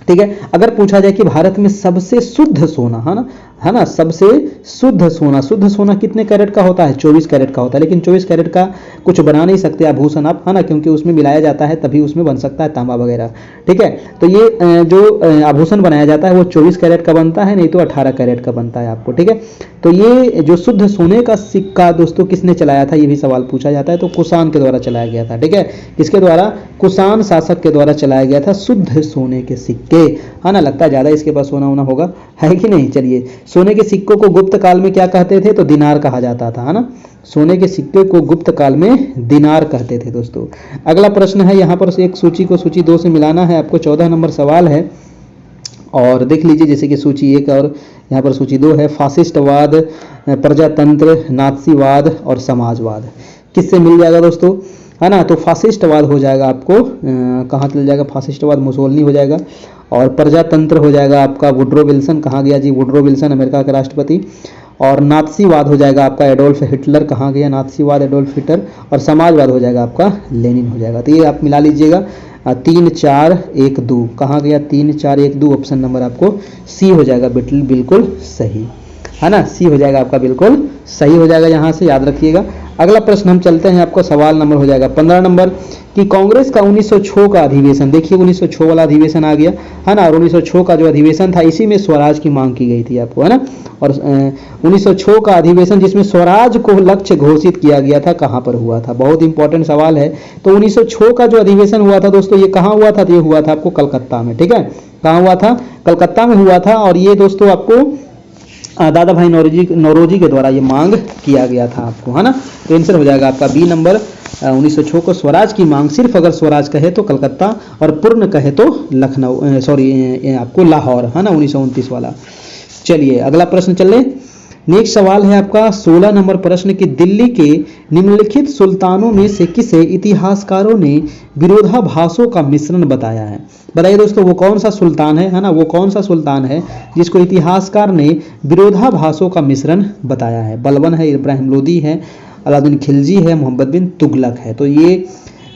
ठीक है, अगर पूछा जाए कि भारत में सबसे शुद्ध सोना, है ना, सबसे शुद्ध सोना कितने कैरेट का होता है? 24 कैरेट का होता है। लेकिन 24 कैरेट का कुछ बना नहीं सकते आभूषण आप, है ना, क्योंकि उसमें मिलाया जाता है तभी उसमें बन सकता है तांबा वगैरह। ठीक है, तो ये जो आभूषण बनाया जाता है वो 24 कैरेट का बनता है, नहीं तो 18 कैरेट का बनता है आपको। ठीक है, तो ये जो शुद्ध सोने का सिक्का दोस्तों किसने चलाया था, ये भी सवाल पूछा जाता है। तो कुषाण के द्वारा चलाया गया था। ठीक है, किसके द्वारा? कुषाण शासक के द्वारा चलाया गया था शुद्ध सोने के सिक्के, है ना। लगता है ज्यादा इसके पास सोना होना होगा, है कि नहीं। चलिए, सोने के सिक्कों को गुप्त काल में क्या कहते थे? तो दिनार कहा जाता था, है ना। सोने के सिक्के को गुप्त काल में दिनार कहते थे दोस्तों। अगला प्रश्न है यहाँ पर एक सूची को सूची 2 से मिलाना है आपको। 14 नंबर सवाल है और देख लीजिए, जैसे कि सूची 1 और यहाँ पर सूची 2 है। फासिस्टवाद, प्रजातंत्र, नाथसीवाद और समाजवाद किससे मिल जाएगा दोस्तों, है ना। तो फासिस्टवाद हो जाएगा आपको, कहाँ चल जाएगा? फासिस्टवाद मुसोलिनी हो जाएगा। और प्रजातंत्र हो जाएगा आपका वुड्रो विल्सन, कहाँ गया जी? वुड्रो विल्सन, अमेरिका के राष्ट्रपति। और नाथसीवाद हो जाएगा आपका एडोल्फ हिटलर, कहाँ गया नाथसीवाद? Adolf Hitler. और समाजवाद हो जाएगा आपका लेनिन हो जाएगा। तो ये आप मिला लीजिएगा, 3 4 1 2, कहाँ गया? 3 4 1 2, ऑप्शन नंबर आपको सी हो जाएगा, बिल्कुल सही, है ना। सी हो जाएगा आपका, बिल्कुल सही हो जाएगा, यहाँ से याद रखिएगा। अगला प्रश्न हम चलते हैं, आपको सवाल नंबर हो जाएगा 15 नंबर कि कांग्रेस का 1906 का अधिवेशन, देखिए 1906 वाला अधिवेशन आ गया, है ना। और 1906 का जो अधिवेशन था इसी में स्वराज की मांग की गई थी आपको, है ना। और 1906 का अधिवेशन जिसमें स्वराज को लक्ष्य घोषित किया गया था, कहाँ पर हुआ था? बहुत इंपॉर्टेंट सवाल है। तो 1906 का जो अधिवेशन हुआ था दोस्तों, ये कहाँ हुआ था? तो ये हुआ था आपको कलकत्ता में। ठीक है, कहाँ हुआ था? कलकत्ता में हुआ था। और ये दोस्तों आपको दादा भाई नौरोजी के द्वारा ये मांग किया गया था आपको, है ना। तो आंसर हो जाएगा आपका बी नंबर, 1906 को स्वराज की मांग। सिर्फ अगर स्वराज कहे तो कलकत्ता और पूर्ण कहे तो लखनऊ, आपको लाहौर, है ना, 1929 वाला। चलिए, अगला प्रश्न चले। नेक्स्ट सवाल है आपका 16 नंबर प्रश्न कि दिल्ली के निम्नलिखित सुल्तानों में से किसे इतिहासकारों ने विरोधाभासों का मिश्रण बताया है? बताइए दोस्तों, वो कौन सा सुल्तान है ना, वो कौन सा सुल्तान है जिसको इतिहासकार ने विरोधाभासों का मिश्रण बताया है? बलबन है, इब्राहिम लोदी है, अलाउद्दीन खिलजी है, मोहम्मद बिन तुगलक है। तो ये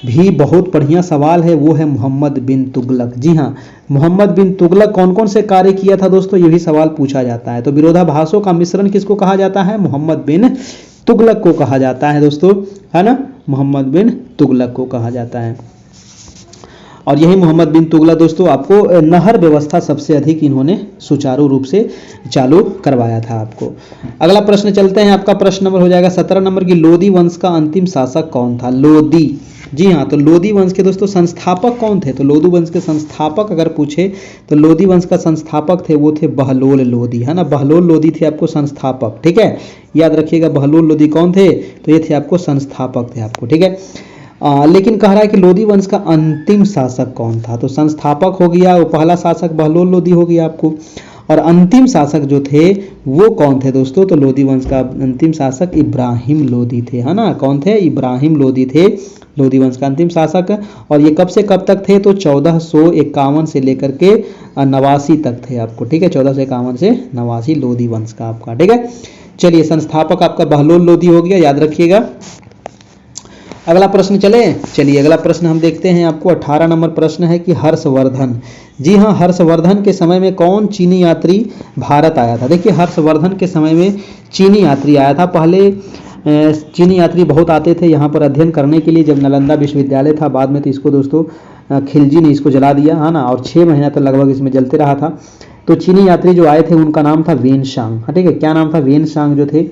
भी बहुत बढ़िया सवाल है, वो है मोहम्मद बिन तुगलक। जी हाँ, मोहम्मद बिन तुगलक कौन कौन से कार्य किया था दोस्तों, ये भी सवाल पूछा जाता है। तो विरोधाभासों का मिश्रण किसको कहा जाता है? मोहम्मद बिन तुगलक को कहा जाता है दोस्तों, है ना, मोहम्मद बिन तुगलक को कहा जाता है। और यही मोहम्मद बिन तुगलक दोस्तों आपको नहर व्यवस्था सबसे अधिक इन्होंने सुचारू रूप से चालू करवाया था आपको। अगला प्रश्न चलते हैं, आपका प्रश्न नंबर हो जाएगा 17 नंबर की, लोदी वंश का अंतिम शासक कौन था? लोदी, जी हाँ, तो लोदी वंश के दोस्तों संस्थापक कौन थे? तो लोदी वंश के संस्थापक अगर पूछे तो लोदी वंश का संस्थापक थे वो थे बहलोल लोदी, है ना, बहलोल लोदी थे आपको संस्थापक, ठीक है, याद रखिएगा बहलोल लोदी कौन थे? तो ये थे आपको संस्थापक थे आपको, ठीक है। लेकिन कह रहा है कि लोदी वंश का अंतिम शासक कौन था? तो संस्थापक हो गया, वो पहला शासक बहलोल लोदी हो गया आपको, और अंतिम शासक जो थे वो कौन थे दोस्तों? तो लोदी वंश का अंतिम शासक इब्राहिम लोदी थे, है ना, कौन थे? इब्राहिम लोदी थे लोदी वंश का अंतिम शासक। और ये कब से कब तक थे? तो 1451 से लेकर के 89 तक थे आपको, ठीक है, 1451 से 89 लोदी वंश का आपका, ठीक है। चलिए, संस्थापक आपका बहलोल लोदी हो गया, याद रखिएगा। अगला प्रश्न चलिए अगला प्रश्न हम देखते हैं, आपको 18 नंबर प्रश्न है कि हर्षवर्धन, जी हाँ, हर्षवर्धन के समय में कौन चीनी यात्री भारत आया था? देखिए, हर्षवर्धन के समय में चीनी यात्री आया था। पहले चीनी यात्री बहुत आते थे यहाँ पर अध्ययन करने के लिए, जब नालंदा विश्वविद्यालय था, बाद में तो इसको दोस्तों खिलजी ने इसको जला दिया, है ना, और 6 महीना तक लगभग इसमें जलते रहा था। तो चीनी यात्री जो आए थे उनका नाम था वेनशांग, ठीक है, क्या नाम था? वेनशांग जो थे,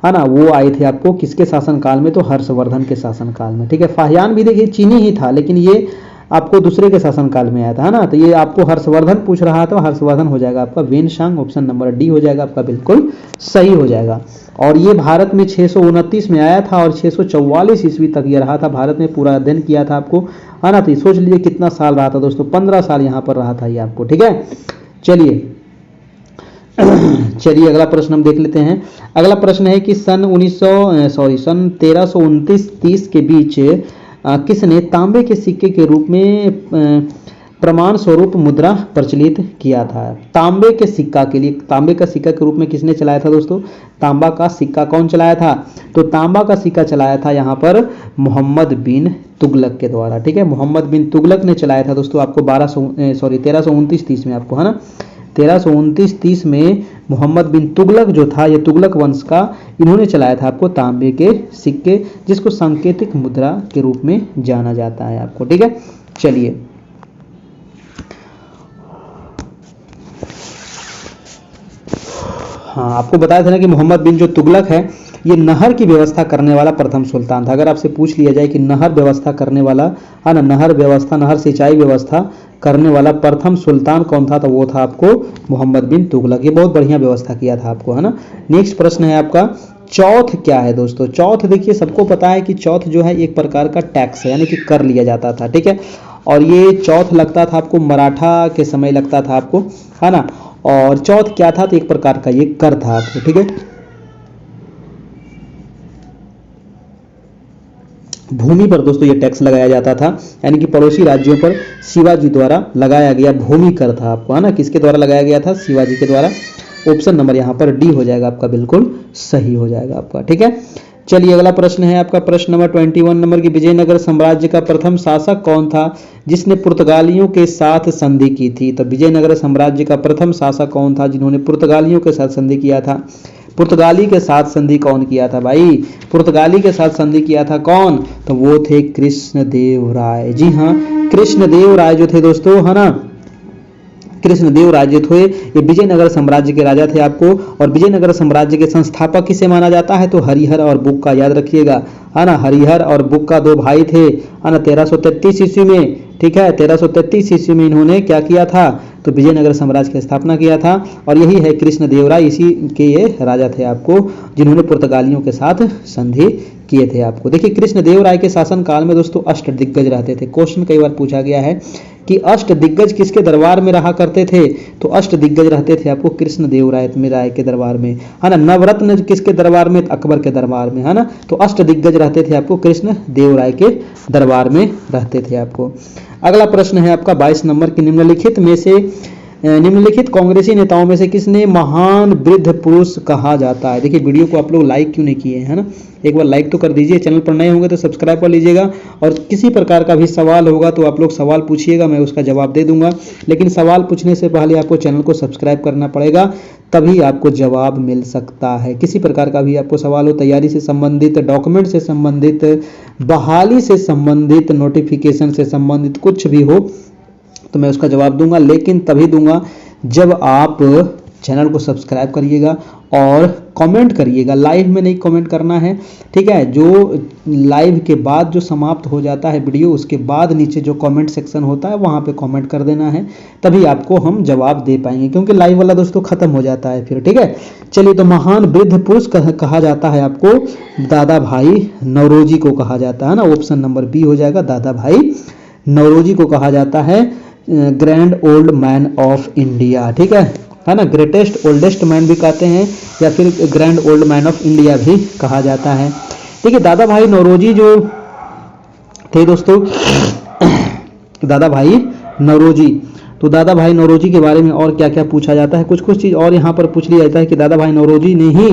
है ना, वो आए थे आपको किसके शासनकाल में? तो हर्षवर्धन के शासनकाल में, ठीक है। फाहियान भी देखिए चीनी ही था, लेकिन ये आपको दूसरे के शासनकाल में आया था, है ना, तो ये आपको हर्षवर्धन पूछ रहा है तो हर्षवर्धन हो जाएगा आपका वेनशांग, ऑप्शन नंबर डी हो जाएगा आपका, बिल्कुल सही हो जाएगा। और ये भारत में 629 में आया था और 644 ईस्वी तक ये रहा था, भारत में पूरा अध्ययन किया था आपको, है ना। तो सोच लीजिए कितना साल रहा था दोस्तों, 15 साल यहाँ पर रहा था ये आपको, ठीक है। चलिए अगला प्रश्न हम देख लेते हैं। अगला प्रश्न है कि सन 1329-30 के बीच किसने तांबे के सिक्के के रूप में प्रमाण स्वरूप मुद्रा प्रचलित किया था? तांबे के सिक्का के लिए, तांबे का सिक्का के रूप में किसने चलाया था दोस्तों? तांबा का सिक्का कौन चलाया था? तो तांबा का सिक्का चलाया था यहाँ पर मोहम्मद बिन तुगलक के द्वारा, ठीक है, मोहम्मद बिन तुगलक ने चलाया था दोस्तों आपको 1329-30 में आपको, है ना, 1329-30 में मोहम्मद बिन तुगलक जो था, ये तुगलक वंश का, इन्होंने चलाया था आपको तांबे के सिक्के, जिसको सांकेतिक मुद्रा के रूप में जाना जाता है आपको, ठीक है। चलिए हाँ, आपको बताया था ना कि मोहम्मद बिन जो तुगलक है ये नहर की व्यवस्था करने वाला प्रथम सुल्तान था। अगर आपसे पूछ लिया जाए कि नहर व्यवस्था करने वाला, है ना, नहर व्यवस्था, नहर सिंचाई व्यवस्था करने वाला प्रथम सुल्तान कौन था? तो वो था आपको मोहम्मद बिन तुगलक। ये बहुत बढ़िया व्यवस्था किया था आपको, है ना। नेक्स्ट प्रश्न है आपका, चौथ क्या है दोस्तों? चौथ देखिए सबको पता है कि चौथ जो है एक प्रकार का टैक्स है, यानी कि कर लिया जाता था, ठीक है। और ये चौथ लगता था आपको मराठा के समय लगता था आपको, है ना। और चौथ क्या था? तो एक प्रकार का ये कर था आपको, ठीक है। भूमि पर दोस्तों ये टैक्स लगाया जाता था, यानी कि पड़ोसी राज्यों पर शिवाजी द्वारा लगाया गया भूमि कर था आपको, है ना। किसके द्वारा लगाया गया था? शिवाजी के द्वारा। ऑप्शन नंबर यहाँ पर डी हो जाएगा आपका, बिल्कुल सही हो जाएगा आपका, ठीक है। चलिए अगला प्रश्न है आपका, प्रश्न नंबर 21 नंबर की, विजयनगर साम्राज्य का प्रथम शासक कौन था जिसने पुर्तगालियों के साथ संधि की थी? तो विजयनगर साम्राज्य का प्रथम शासक कौन था जिन्होंने पुर्तगालियों के साथ संधि किया था? पुर्तगाली के साथ संधि कौन किया था भाई? पुर्तगाली के साथ संधि किया था कौन? तो वो थे कृष्णदेव राय। जी हाँ, कृष्णदेव राय जो थे दोस्तों, है ना, कृष्णदेव राय जो थे ये विजयनगर साम्राज्य के राजा थे आपको। और विजयनगर साम्राज्य के संस्थापक किसे माना जाता है? तो हरिहर और बुक्का, याद रखिएगा, है ना, हरिहर और बुक्का दो भाई थे, है ना, 1333 ईस्वी में, ठीक है, 1333 ईस्वी में इन्होंने क्या किया था? तो विजयनगर साम्राज्य की स्थापना किया था। और यही है कृष्णदेव राय, इसी के ये राजा थे आपको जिन्होंने पुर्तगालियों के साथ संधि किए थे आपको। देखिए कृष्णदेव राय के शासनकाल में दोस्तों अष्ट दिग्गज रहते थे। क्वेश्चन कई बार पूछा गया है कि अष्ट दिग्गज किसके दरबार में रहा करते थे? तो अष्ट दिग्गज रहते थे आपको कृष्णदेव राय के दरबार में, है ना। नवरत्न किसके दरबार में? अकबर के दरबार में, है ना। तो अष्ट दिग्गज रहते थे आपको कृष्णदेव राय के दरबार में रहते थे आपको। अगला प्रश्न है आपका 22 नंबर की, निम्नलिखित में से निम्नलिखित कांग्रेसी नेताओं में से किसने महान वृद्ध पुरुष कहा जाता है? देखिए वीडियो को आप लोग लाइक क्यों नहीं किए हैं ना, एक बार लाइक तो कर दीजिए। चैनल पर नए होंगे तो सब्सक्राइब कर लीजिएगा। और किसी प्रकार का भी सवाल होगा तो आप लोग सवाल पूछिएगा, मैं उसका जवाब दे दूंगा। लेकिन सवाल पूछने से पहले आपको चैनल को सब्सक्राइब करना पड़ेगा, तभी आपको जवाब मिल सकता है। किसी प्रकार का भी आपको सवाल हो, तैयारी से संबंधित, डॉक्यूमेंट से संबंधित, बहाली से संबंधित, नोटिफिकेशन से संबंधित कुछ भी हो तो मैं उसका जवाब दूंगा, लेकिन तभी दूंगा जब आप चैनल को सब्सक्राइब करिएगा और कमेंट करिएगा। लाइव में नहीं कमेंट करना है, ठीक है। जो लाइव के बाद जो समाप्त हो जाता है वीडियो, उसके बाद नीचे जो कमेंट सेक्शन होता है वहाँ पे कमेंट कर देना है, तभी आपको हम जवाब दे पाएंगे, क्योंकि लाइव वाला दोस्तों खत्म हो जाता है फिर, ठीक है। चलिए, तो महान वृद्ध पुरुष कहा जाता है आपको दादा भाई नौरोजी को कहा जाता है ना। ऑप्शन नंबर बी हो जाएगा, दादा भाई नौरोजी को कहा जाता है grand old man of India, ठीक है ना। ग्रेटेस्ट ओल्डेस्ट मैन भी कहते हैं या फिर grand old man of India भी कहा जाता है। ठीक है, दादा भाई नौरोजी जो थे दोस्तों, दादा भाई नौरोजी, तो दादा भाई नौरोजी के बारे में और क्या क्या पूछा जाता है, कुछ कुछ चीज़ और यहाँ पर पूछ लिया जाता है कि दादा भाई नौरोजी ने ही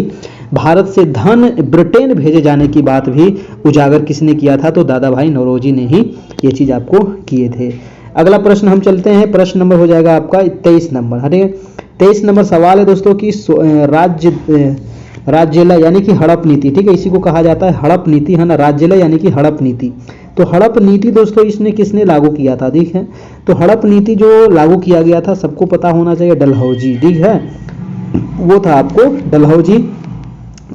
भारत से धन ब्रिटेन भेजे जाने की बात भी उजागर किसने किया था? तो दादा भाई नौरोजी ने ही ये चीज़ आपको किए थे। अगला प्रश्न हम चलते हैं, प्रश्न नंबर हो जाएगा आपका 23 नंबर, ठीक है। 23 नंबर सवाल है दोस्तों कि राज्यलय यानी कि हड़प नीति, ठीक है, इसी को कहा जाता है हड़प नीति, है ना। राज्यलय यानी कि हड़प नीति, तो हड़प नीति दोस्तों इसने किसने लागू किया था? ठीक है, तो हड़प नीति जो लागू किया गया था सबको पता होना चाहिए, डलहौजी, ठीक है, वो था आपको डलहौजी।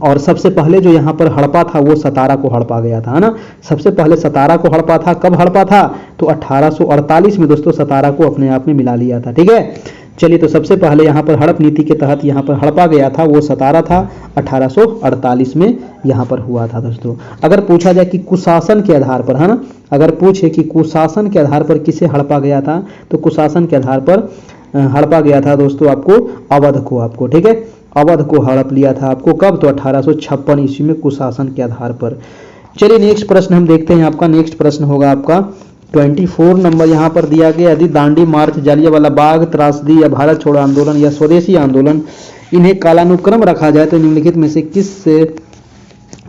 और सबसे पहले जो यहाँ पर हड़पा था वो सतारा को हड़पा गया था, है ना। सबसे पहले सतारा को हड़पा था, कब हड़पा था? तो 1848 में दोस्तों सतारा को अपने आप में मिला लिया था, ठीक है। चलिए, तो सबसे पहले यहाँ पर हड़प नीति के तहत यहाँ पर हड़पा गया था वो सतारा था, 1848 में यहाँ पर हुआ था दोस्तों। अगर पूछा जाए कि कुशासन के आधार पर, है ना, अगर पूछे कि कुशासन के आधार पर किसे हड़पा गया था, तो कुशासन के आधार पर हड़पा गया था दोस्तों आपको अवध को, आपको, ठीक है, अवध को हड़प लिया था आपको, कब? तो 1856 ईस्वी में कुशासन के आधार पर। चलिए, नेक्स्ट प्रश्न हम देखते हैं। आपका नेक्स्ट प्रश्न होगा आपका 24 नंबर यहाँ पर दिया गया, यदि दांडी मार्च, जालियांवाला बाग, त्रासदी या भारत छोड़ो आंदोलन या स्वदेशी आंदोलन इन्हें कालानुक्रम रखा जाए तो निम्नलिखित में से किस से?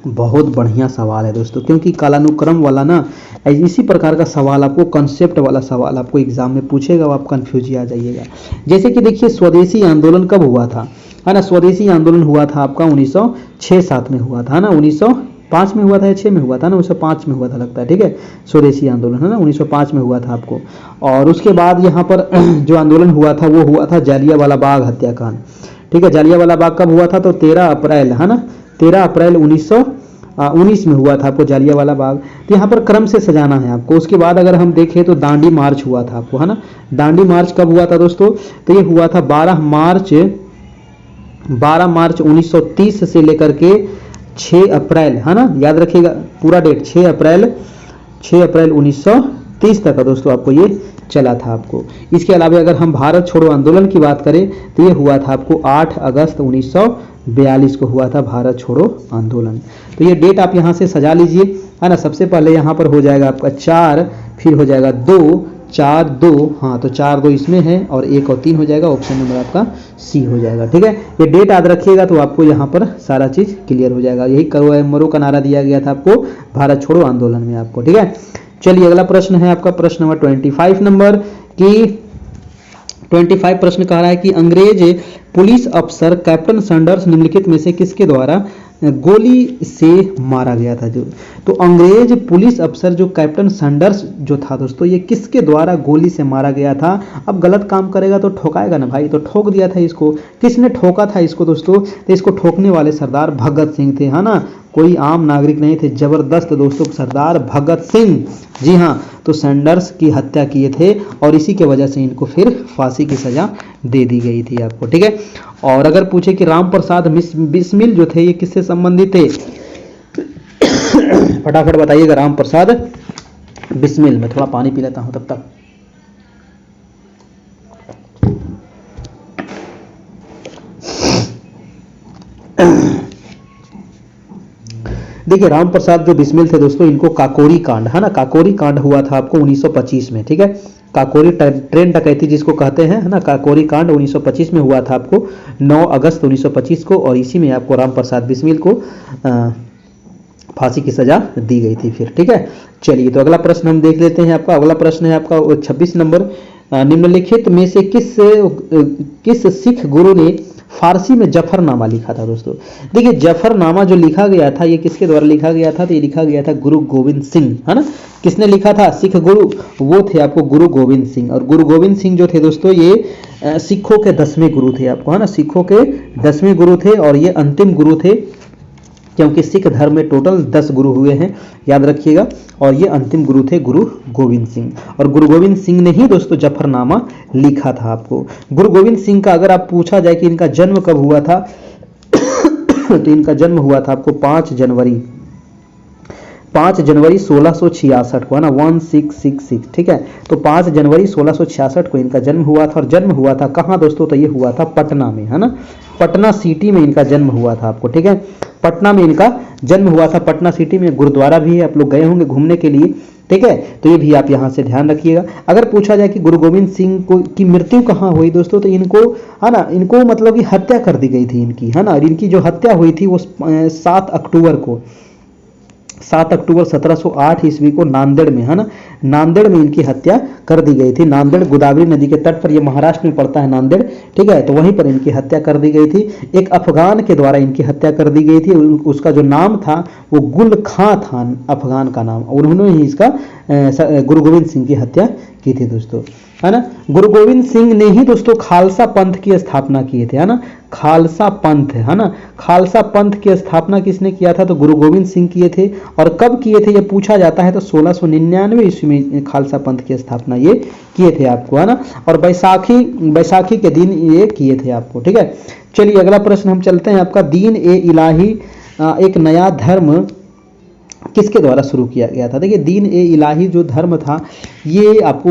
बहुत बढ़िया सवाल है दोस्तों, क्योंकि कालानुक्रम वाला ना इसी प्रकार का सवाल आपको, कंसेप्ट वाला सवाल आपको एग्जाम में पूछेगा, आप कंफ्यूज आ जाइएगा। जैसे कि देखिए, स्वदेशी आंदोलन कब हुआ था, है ना। स्वदेशी आंदोलन हुआ था आपका 1906-7 में हुआ था ना, 1905 में हुआ था या 6 में हुआ था ना, 1905 में हुआ था लगता है, ठीक है। स्वदेशी आंदोलन, है ना, 1905 में हुआ था आपको। और उसके बाद यहाँ पर जो आंदोलन हुआ था वो हुआ था जालियांवाला बाग हत्याकांड, ठीक है। जालियांवाला बाग कब हुआ था? तो 13 अप्रैल, है ना, 13 अप्रैल 1919 में हुआ था आपको जालियांवाला बाग। तो यहाँ पर क्रम से सजाना है आपको। उसके बाद अगर हम देखें तो दांडी मार्च हुआ था आपको, है ना। दांडी मार्च कब हुआ था दोस्तों? तो ये हुआ था 12 मार्च 1930 से लेकर के 6 अप्रैल, है ना, याद रखिएगा पूरा डेट, 6 अप्रैल 1930 तक का दोस्तों आपको ये चला था आपको। इसके अलावा अगर हम भारत छोड़ो आंदोलन की बात करें तो ये हुआ था आपको 8 अगस्त 1942 को हुआ था भारत छोड़ो आंदोलन। तो ये डेट आप यहाँ से सजा लीजिए, है ना। सबसे पहले यहाँ पर हो जाएगा आपका 4, फिर हो जाएगा 2, 4, 2, हाँ, तो 4, 2 इसमें है और 1 और 3 हो जाएगा, ऑप्शन नंबर आपका सी हो जाएगा, ठीक है। ये डेट याद रखिएगा तो आपको यहाँ पर सारा चीज़ क्लियर हो जाएगा। यही करो मरो का नारा दिया गया था आपको भारत छोड़ो आंदोलन में आपको, ठीक है। चलिए, अगला प्रश्न है आपका प्रश्न नंबर 25 नंबर की 25 प्रश्न कह रहा है कि अंग्रेज पुलिस अफसर कैप्टन सैंडर्स निम्नलिखित में से किसके द्वारा गोली से मारा गया था? जो तो अंग्रेज पुलिस अफसर जो कैप्टन सैंडर्स जो था दोस्तों, ये किसके द्वारा गोली से मारा गया था? अब गलत काम करेगा तो ठोकाएगा ना भाई, तो ठोक दिया था इसको। किसने ठोका था इसको दोस्तों? तो इसको ठोकने वाले सरदार भगत सिंह थे, है ना, कोई आम नागरिक नहीं थे, जबरदस्त दोस्तों सरदार भगत सिंह, जी हाँ। तो सैंडर्स की हत्या किए थे और इसी के वजह से इनको फिर फांसी की सजा दे दी गई थी आपको, ठीक है। और अगर पूछे कि राम प्रसाद बिस्मिल जो थे ये किससे संबंधित थे? फटाफट बताइएगा। राम प्रसाद बिस्मिल, मैं थोड़ा पानी पी लेता हूं तब तक। देखिए, राम प्रसाद जो बिस्मिल थे दोस्तों, इनको काकोरी कांड, है ना, काकोरी कांड हुआ था आपको 1925 में, ठीक है। काकोरी ट्रेन डकैती जिसको कहते हैं, है ना, काकोरी कांड 1925 में हुआ था आपको 9 अगस्त 1925 को, और इसी में आपको राम प्रसाद बिस्मिल को फांसी की सजा दी गई थी फिर। ठीक है, चलिए तो अगला प्रश्न हम देख लेते हैं। आपका अगला प्रश्न है आपका 26 नंबर, निम्नलिखित में से किस सिख गुरु ने फारसी में जफरनामा लिखा था। दोस्तों देखिए, जफरनामा जो लिखा गया था ये किसके द्वारा लिखा गया था, तो ये लिखा गया था गुरु गोविंद सिंह, है ना। किसने लिखा था, सिख गुरु, वो थे आपको गुरु गोविंद सिंह। और गुरु गोविंद सिंह जो थे दोस्तों ये सिखों के 10वें गुरु थे आपको, है ना, सिखों के 10वें गुरु थे, और ये अंतिम गुरु थे, क्योंकि सिख धर्म में टोटल 10 गुरु हुए हैं, याद रखिएगा। और ये अंतिम गुरु थे गुरु गोविंद सिंह, और गुरु गोविंद सिंह ने ही दोस्तों जफरनामा लिखा था आपको। गुरु गोविंद सिंह का अगर आप पूछा जाए कि इनका जन्म कब हुआ था तो इनका जन्म हुआ था आपको 5 जनवरी 1666 को, है ना, 1666। ठीक है, तो 5 जनवरी 1666 को इनका जन्म हुआ था। और जन्म हुआ था कहाँ दोस्तों, तो ये हुआ था पटना में, है ना, पटना सिटी में इनका जन्म हुआ था आपको। ठीक है, पटना में इनका जन्म हुआ था, पटना सिटी में गुरुद्वारा भी है, आप लोग गए होंगे घूमने के लिए। ठीक है, तो ये भी आप यहाँ से ध्यान रखिएगा। अगर पूछा जाए कि गुरु गोविंद सिंह को की मृत्यु कहाँ हुई दोस्तों, तो इनको, है ना, इनको मतलब कि हत्या कर दी गई थी इनकी, है ना। और इनकी जो हत्या हुई थी वो 7 अक्टूबर 1708 ईस्वी को नांदेड़ में, है ना, नांदेड़ में इनकी हत्या कर दी गई थी। नांदेड़ गोदावरी नदी के तट पर, ये महाराष्ट्र में पड़ता है नांदेड़। ठीक है, तो वहीं पर इनकी हत्या कर दी गई थी। एक अफगान के द्वारा इनकी हत्या कर दी गई थी। उसका जो नाम था वो गुल खां था, अफगान का नाम, और उन्होंने ही इसका गुरु गोविंद सिंह की हत्या की थी दोस्तों, है ना। गुरु गोविंद सिंह ने ही दोस्तों खालसा पंथ की स्थापना किए थे, है ना, खालसा पंथ, है ना। खालसा पंथ की स्थापना किसने किया था, तो गुरु गोविंद सिंह किए थे। और कब किए थे ये पूछा जाता है, तो 1699 ईस्वी में खालसा पंथ की स्थापना ये किए थे आपको, है ना। और बैसाखी के दिन ये किए थे आपको। ठीक है, चलिए अगला प्रश्न हम चलते हैं आपका, दीन ए इलाही एक नया धर्म किसके द्वारा शुरू किया गया था। देखिए, दीन ए इलाही जो धर्म था ये आपको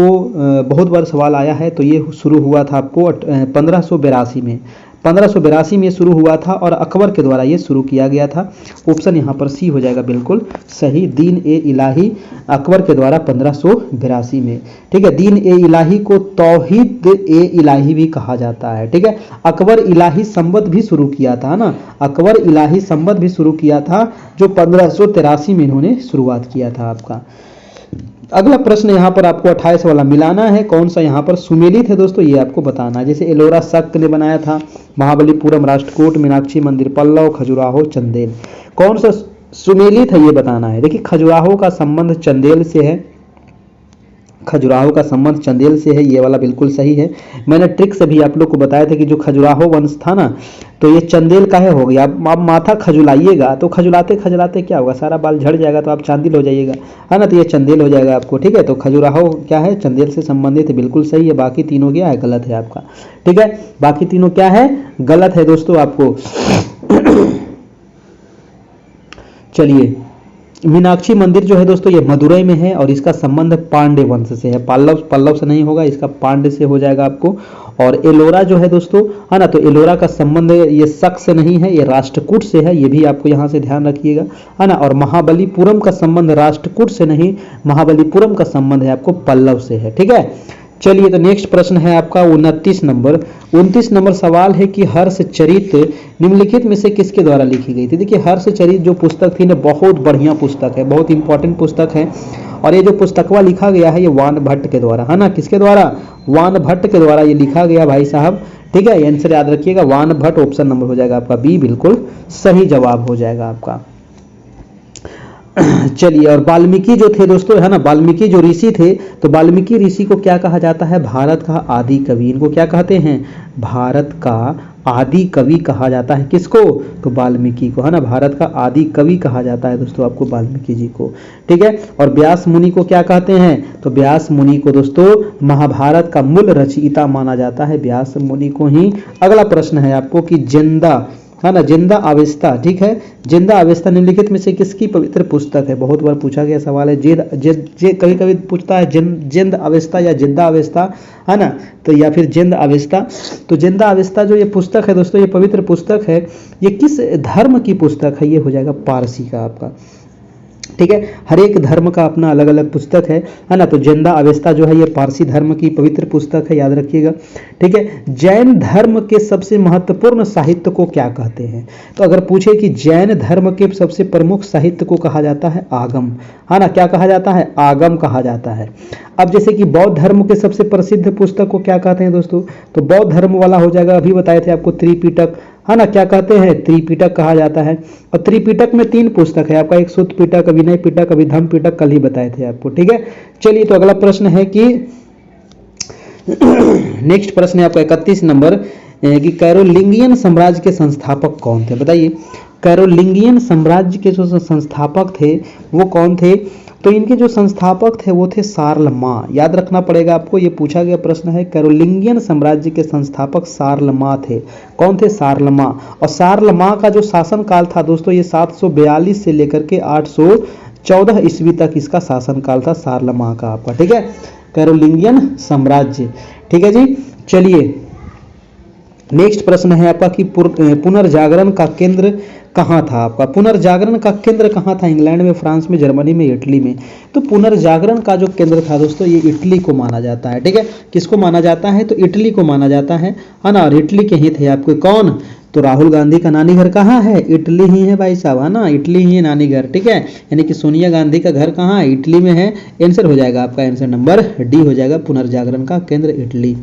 बहुत बार सवाल आया है। तो ये शुरू हुआ था आपको 1582 में, 1582 में शुरू हुआ था, और अकबर के द्वारा ये शुरू किया गया था। ऑप्शन यहाँ पर सी हो जाएगा बिल्कुल सही, दीन ए इलाही अकबर के द्वारा 1582 में। ठीक है, दीन ए इलाही को तौहीद ए इलाही भी कहा जाता है। ठीक है, अकबर इलाही संवत भी शुरू किया था ना, अकबर इलाही संवत भी शुरू किया था, जो 1583 में इन्होंने शुरुआत किया था आपका। अगला प्रश्न यहाँ पर आपको 28 वाला मिलाना है, कौन सा यहाँ पर सुमेलित है दोस्तों, ये आपको बताना है। जैसे एलोरा सख्त ने बनाया था, महाबलीपुरम, राष्ट्रकूट, मीनाक्षी मंदिर, पल्लव, खजुराहो, चंदेल, कौन सा सुमेलित है ये बताना है। देखिए, खजुराहो का संबंध चंदेल से है, खजुराहो का संबंध चंदेल से है, ये वाला बिल्कुल सही है। मैंने ट्रिक से भी आप लोग को बताया था कि जो खजुराहो वंश था ना, तो ये चंदेल का है हो गया। आप माथा खजुलाइएगा तो खजुलाते खजुलाते क्या होगा, सारा बाल झड़ जाएगा, तो आप चांदिल हो जाइएगा, है ना, तो ये चंदेल हो जाएगा आपको। ठीक है, तो खजुराहो क्या है, चंदेल से संबंधित है, बिल्कुल सही है। बाकी तीनों क्या है, गलत है आपका। ठीक है, बाकी तीनों क्या है, गलत है दोस्तों आपको। चलिए, मीनाक्षी मंदिर जो है दोस्तों ये मदुरई में है, और इसका संबंध पांडे वंश से है, पल्लव से नहीं होगा, इसका पांडे से हो जाएगा आपको। और एलोरा जो है दोस्तों, है ना, तो एलोरा का संबंध ये शक से नहीं है, ये राष्ट्रकूट से है, ये भी आपको यहाँ से ध्यान रखिएगा, है ना। और महाबलीपुरम का संबंध राष्ट्रकूट से नहीं, महाबलीपुरम का संबंध है आपको पल्लव से है। ठीक है, चलिए तो नेक्स्ट प्रश्न है आपका 29 नंबर। 29 नंबर सवाल है कि हर्षचरित निम्नलिखित में से किसके द्वारा लिखी गई थी। देखिए, हर्षचरित जो पुस्तक थी ना, बहुत बढ़िया पुस्तक है, बहुत इंपॉर्टेंट पुस्तक है। और ये जो पुस्तकवा लिखा गया है ये वान भट्ट के द्वारा, है ना, किसके द्वारा, वान भट्ट के द्वारा ये लिखा गया भाई साहब। ठीक है, आंसर याद रखिएगा, वान भट्ट, ऑप्शन नंबर हो जाएगा आपका बी, बिल्कुल सही जवाब हो जाएगा आपका। चलिए, और वाल्मीकि जो थे दोस्तों, है ना, वाल्मीकि जो ऋषि थे, तो वाल्मीकि ऋषि को क्या कहा जाता है, भारत का आदि कवि। इनको क्या कहते हैं, भारत का आदि कवि कहा जाता है। किसको, तो वाल्मीकि को, है ना, भारत का आदि कवि कहा जाता है दोस्तों आपको वाल्मीकि जी को। ठीक है, और व्यास मुनि को क्या कहते हैं, तो व्यास मुनि को दोस्तों महाभारत का मूल रचयिता माना जाता है, व्यास मुनि को ही। अगला प्रश्न है आपको कि जिंदा, है ना, जिंदा अवेस्ता। ठीक है, जिंदा अवेस्ता निम्नलिखित में से किसकी पवित्र पुस्तक है, बहुत बार पूछा गया सवाल है। कभी कभी पूछता है जिंद अवेस्ता या जिंदा अवेस्ता, है ना, तो या फिर जिंद अवेस्ता। तो जिंदा अवेस्ता जो ये पुस्तक है दोस्तों, ये पवित्र पुस्तक है, ये किस धर्म की पुस्तक है, ये हो जाएगा पारसी का आपका। ठीक है। हर एक धर्म का अपना अलग अलग पुस्तक है ना। तो जिंदा अवेस्ता जो है ये पारसी धर्म की पवित्र पुस्तक है, याद रखिएगा। ठीक है। जैन धर्म के सबसे महत्वपूर्ण साहित्य को क्या कहते हैं? तो अगर पूछे कि जैन धर्म के सबसे प्रमुख साहित्य को कहा जाता है आगम, है ना। क्या कहा जाता है? आगम कहा जाता है। अब जैसे कि बौद्ध धर्म के सबसे प्रसिद्ध पुस्तक को क्या कहते हैं दोस्तों? तो बौद्ध धर्म वाला हो जाएगा, अभी बताए थे आपको, त्रिपिटक, है ना। क्या कहते हैं? त्रिपिटक कहा जाता है। और त्रिपिटक में 3 पुस्तक है आपका, एक सुत्त पिटक, विनय पिटक, अभिधम्म पिटक, कल ही बताए थे आपको। ठीक है। चलिए, तो अगला प्रश्न है कि नेक्स्ट प्रश्न है आपका 31 नंबर कि कैरोलिंगियन साम्राज्य के संस्थापक कौन थे? बताइए। कैरोलिंगियन साम्राज्य के जो संस्थापक थे वो कौन थे? तो इनके जो संस्थापक थे वो थे शार्लमा। याद रखना पड़ेगा आपको, ये पूछा गया प्रश्न है। कैरोलिंगियन साम्राज्य के संस्थापक शार्लमा थे। कौन थे? शार्लमा। और शार्लमा का जो शासन काल था दोस्तों, ये 742 से लेकर के 814 ईस्वी तक इसका शासन काल था शार्लमा का आपका। ठीक है। कैरोलिंगियन साम्राज्य। ठीक है जी। चलिए, नेक्स्ट प्रश्न है आपका कि पुनर्जागरण का केंद्र कहाँ था आपका? पुनर्जागरण का केंद्र कहाँ था? इंग्लैंड में, फ्रांस में, जर्मनी में, इटली में। तो पुनर्जागरण का जो केंद्र था दोस्तों, ये इटली को माना जाता है। ठीक है। किसको माना जाता है? तो इटली को माना जाता है ना। और इटली के ही थे आपके कौन? तो राहुल गांधी का नानी घर कहाँ है? इटली ही है भाई साहब, है ना। इटली ही है नानी घर। ठीक है। यानी कि सोनिया गांधी का घर कहाँ है? इटली में है। आंसर हो जाएगा आपका, आंसर नंबर डी हो जाएगा, पुनर्जागरण का केंद्र इटली।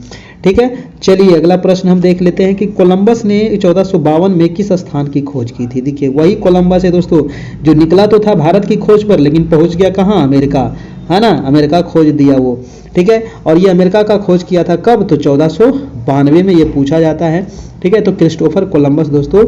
ठीक है। चलिए, अगला प्रश्न हम देख लेते हैं कि कोलंबस ने 1452 में किस स्थान की खोज की थी? देखिए, वही कोलंबस है दोस्तों जो निकला तो था भारत की खोज पर, लेकिन पहुंच गया कहाँ? अमेरिका, है ना। अमेरिका खोज दिया वो। ठीक है। और ये अमेरिका का खोज किया था कब? तो 1492 में ये पूछा जाता है। ठीक है। तो क्रिस्टोफर कोलंबस दोस्तों